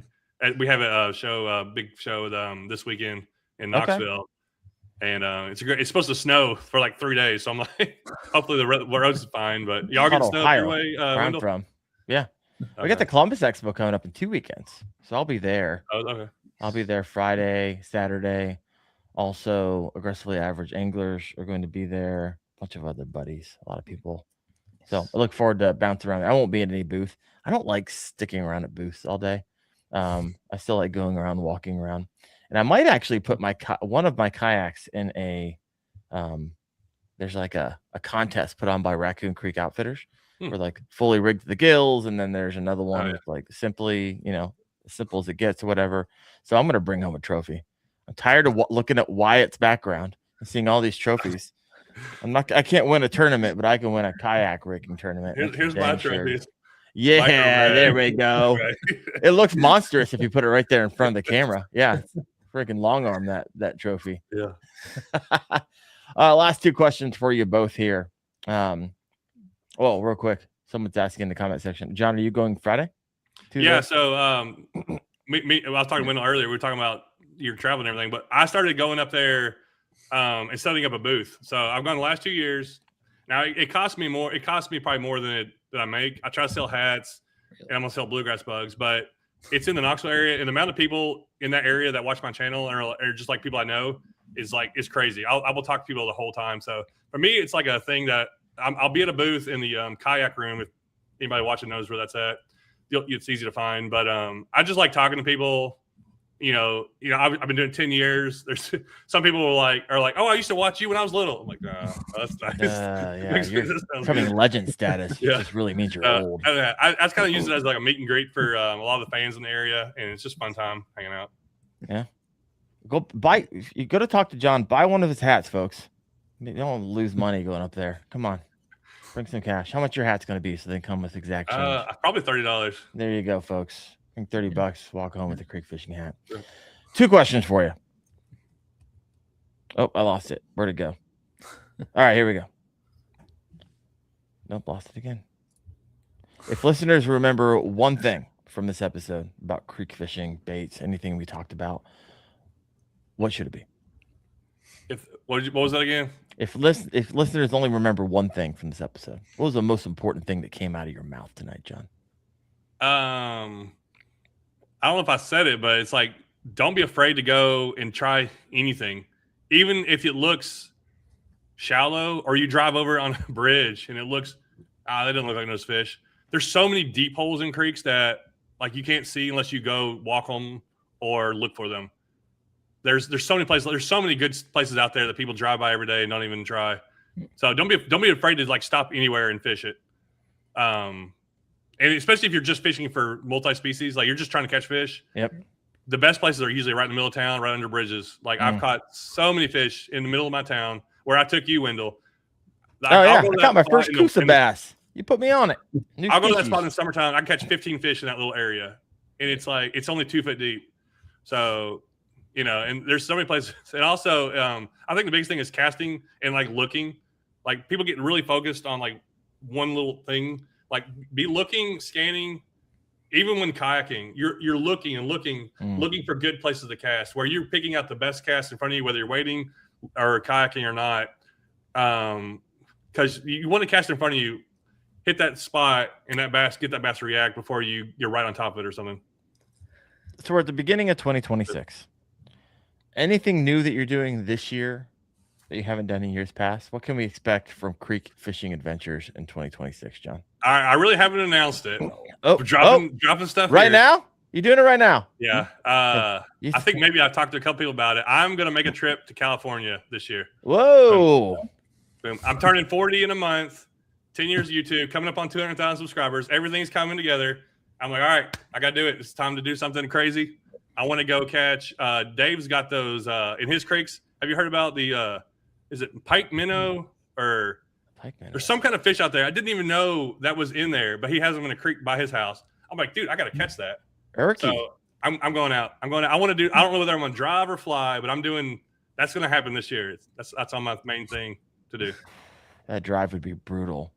we have a big show this weekend in Knoxville, and it's supposed to snow for like 3 days. So I'm like, hopefully the roads is fine. But y'all get snow your way. Where I'm from. Yeah, we got the Columbus Expo coming up in 2 weekends, so I'll be there. Oh, okay. I'll be there Friday, Saturday. Also, Aggressively Average Anglers are going to be there. A bunch of other buddies, a lot of people. So I look forward to bouncing around. I won't be in any booth. I don't like sticking around at booths all day. I still like going around, walking around. And I might actually put one of my kayaks in a there's like a contest put on by Raccoon Creek Outfitters for like fully rigged to the gills, and then there's another one with like simply, as simple as it gets or whatever. So I'm gonna bring home a trophy. I'm tired of looking at Wyatt's background and seeing all these trophies. I can't win a tournament, but I can win a kayak rigging tournament. Here's my trophies. Yeah, there we go. It looks monstrous if you put it right there in front of the camera. Yeah, freaking long arm that trophy. Yeah. Last 2 questions for you both here. Well, real quick, someone's asking in the comment section. John, are you going Friday? Tuesday? Yeah. So I was talking to Wendell earlier. We were talking about your travel and everything, but I started going up there and setting up a booth. So I've gone the last 2 years. Now it cost me more. It cost me probably more than I make. I try to sell hats and I'm gonna sell bluegrass bugs, but it's in the Knoxville area, and the amount of people in that area that watch my channel are just like people I know is crazy. I will talk to people the whole time. So for me, it's like a thing that I'll be at a booth in the kayak room. If anybody watching knows where that's at, it's easy to find. But I just like talking to people. I've been doing 10 years. There's some people are like, oh, I used to watch you when I was little. I'm like, that's nice. Yeah, you're becoming legend status. It just really means you're old. I just kind of use it as like a meet and greet for a lot of the fans in the area, and it's just fun time hanging out. Yeah. You go to talk to John, buy one of his hats, folks. You don't lose money going up there. Come on. Bring some cash. How much your hat's going to be so they come with exact change? Probably $30. There you go, folks. I think $30. Walk home with a creek fishing hat. Sure. 2 questions for you. Oh, I lost it. Where'd it go? All right, here we go. Nope, lost it again. If listeners remember one thing from this episode about creek fishing, baits, anything we talked about, what should it be? What was that again? If listeners only remember one thing from this episode, what was the most important thing that came out of your mouth tonight, John? I don't know if I said it, but it's like, don't be afraid to go and try anything, even if it looks shallow, or you drive over on a bridge and it looks, that doesn't look like those fish. There's so many deep holes in creeks that like you can't see unless you go walk them or look for them. There's so many places. There's so many good places out there that people drive by every day and don't even try. So don't be afraid to like stop anywhere and fish it. And especially if you're just fishing for multi-species, like you're just trying to catch fish. Yep. The best places are usually right in the middle of town, right under bridges. Like I've caught so many fish in the middle of my town where I took you, Wendell. I caught my first Coosa bass. You put me on it. I'll go to that spot in the summertime. I can catch 15 fish in that little area, and it's like it's only 2 foot deep. So, and there's so many places. And also, I think the biggest thing is casting and like looking. Like people get really focused on like one little thing. Like be looking, scanning. Even when kayaking, you're looking and looking for good places to cast, where you're picking out the best cast in front of you, whether you're waiting or kayaking or not. Because you want to cast in front of you, hit that spot, and that bass, get that bass to react before you're right on top of it or something. So we're at the beginning of 2026. Anything new that you're doing this year that you haven't done in years past? What can we expect from Creek Fishing Adventures in 2026, John? I really haven't announced it. Dropping stuff right here. Now? You doing it right now? Yeah. I think maybe I've talked to a couple people about it. I'm going to make a trip to California this year. Whoa. Boom. I'm turning 40 in a month, 10 years of YouTube, coming up on 200,000 subscribers. Everything's coming together. I'm like, all right, I got to do it. It's time to do something crazy. I want to go catch. Dave's got those in his creeks. Have you heard about the, is it pike minnow or there's some kind of fish out there? I didn't even know that was in there, but he has them in a creek by his house. I'm like, dude, I got to catch that. So I'm going out. I want to do, I don't know whether I'm going to drive or fly, but that's going to happen this year. That's on my main thing to do. That drive would be brutal.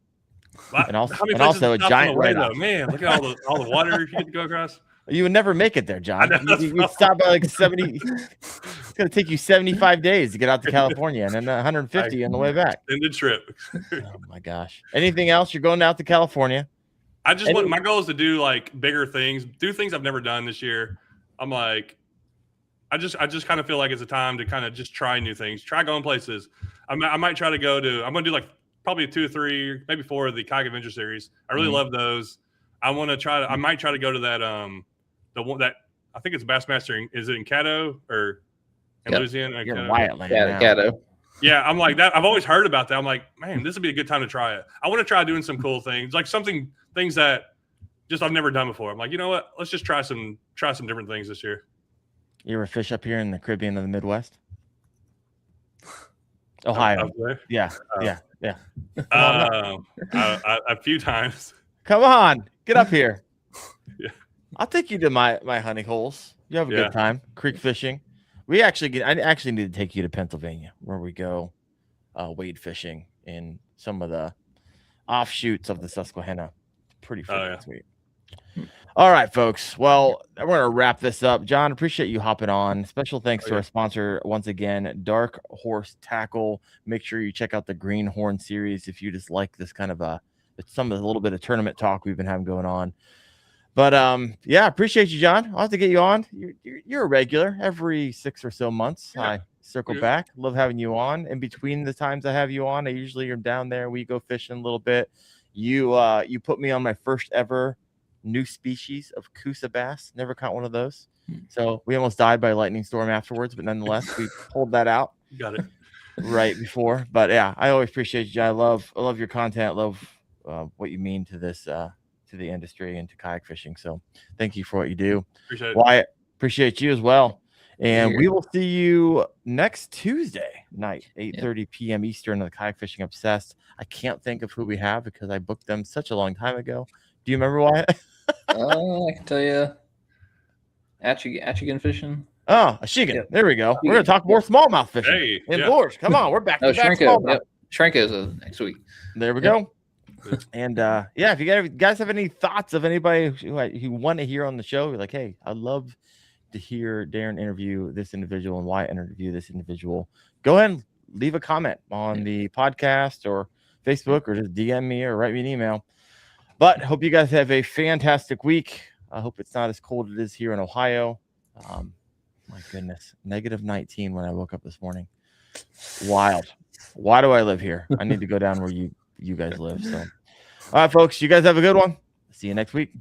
And also a giant write-off. Man, look at all the water you get to go across. You would never make it there, John. You stop by like 70. It's going to take you 75 days to get out to California and then 150 on the way back. Extended trip. Oh my gosh. Anything else? You're going out to California? My goal is to do like bigger things, do things I've never done this year. I'm like, I just kind of feel like it's a time to kind of just try new things, try going places. I might try to go to, I'm going to do like probably 2 or 3, maybe 4 of the Kayak Adventure series. I really love those. I might try to go to that, the one that I think it's Bassmastering. Is it in Caddo or in Louisiana? You're in Wyatt land. Caddo. Yeah, I'm like that. I've always heard about that. I'm like, man, this would be a good time to try it. I want to try doing some cool things, like things that just I've never done before. I'm like, you know what? Let's just try some different things this year. You ever fish up here in the Caribbean or the Midwest? Ohio. Yeah. A few times. Come on, get up here. Yeah. I'll take you to my hunting holes. You have a good time. Creek fishing. I actually need to take you to Pennsylvania, where we go wade fishing in some of the offshoots of the Susquehanna. Pretty freaking sweet. All right, folks. Well, we're going to wrap this up. John, appreciate you hopping on. Special thanks to our sponsor once again, Dark Horse Tackle. Make sure you check out the Greenhorn series if you just like this kind of a little bit of tournament talk we've been having going on. But appreciate you, John. I'll have to get you on. You're a regular every 6 or so months. Yeah. I circle back. Love having you on. In between the times I have you on, I usually am down there. We go fishing a little bit. You put me on my first ever new species of Coosa bass. Never caught one of those. So we almost died by lightning storm afterwards, but nonetheless, we pulled that out. Got it right before. But yeah, I always appreciate you, John. I love your content. Love what you mean to this to the industry and to kayak fishing. So thank you for what you do. Appreciate it. Wyatt, appreciate you as well. And we will see you next Tuesday night, 8:30 p.m. Eastern on the Kayak Fishing Obsessed. I can't think of who we have because I booked them such a long time ago. Do you remember, Wyatt? I can tell you. Achigan fishing. Oh, a Shigan. Yeah. There we go. We're going to talk more smallmouth fishing indoors. Come on. We're back to back smallmouth. Shrinko's next week. There we go. And if you guys have any thoughts of anybody who want to hear on the show, you're like, hey, I'd love to hear Darren interview this individual and Wyatt interview this individual, go ahead and leave a comment on the podcast or Facebook, or just DM me or write me an email. But hope you guys have a fantastic week. I hope it's not as cold as it is here in Ohio. My goodness, -19 when I woke up this morning. Wild. Why do I live here? I need to go down where you guys live. So, all right, folks, you guys have a good one. See you next week.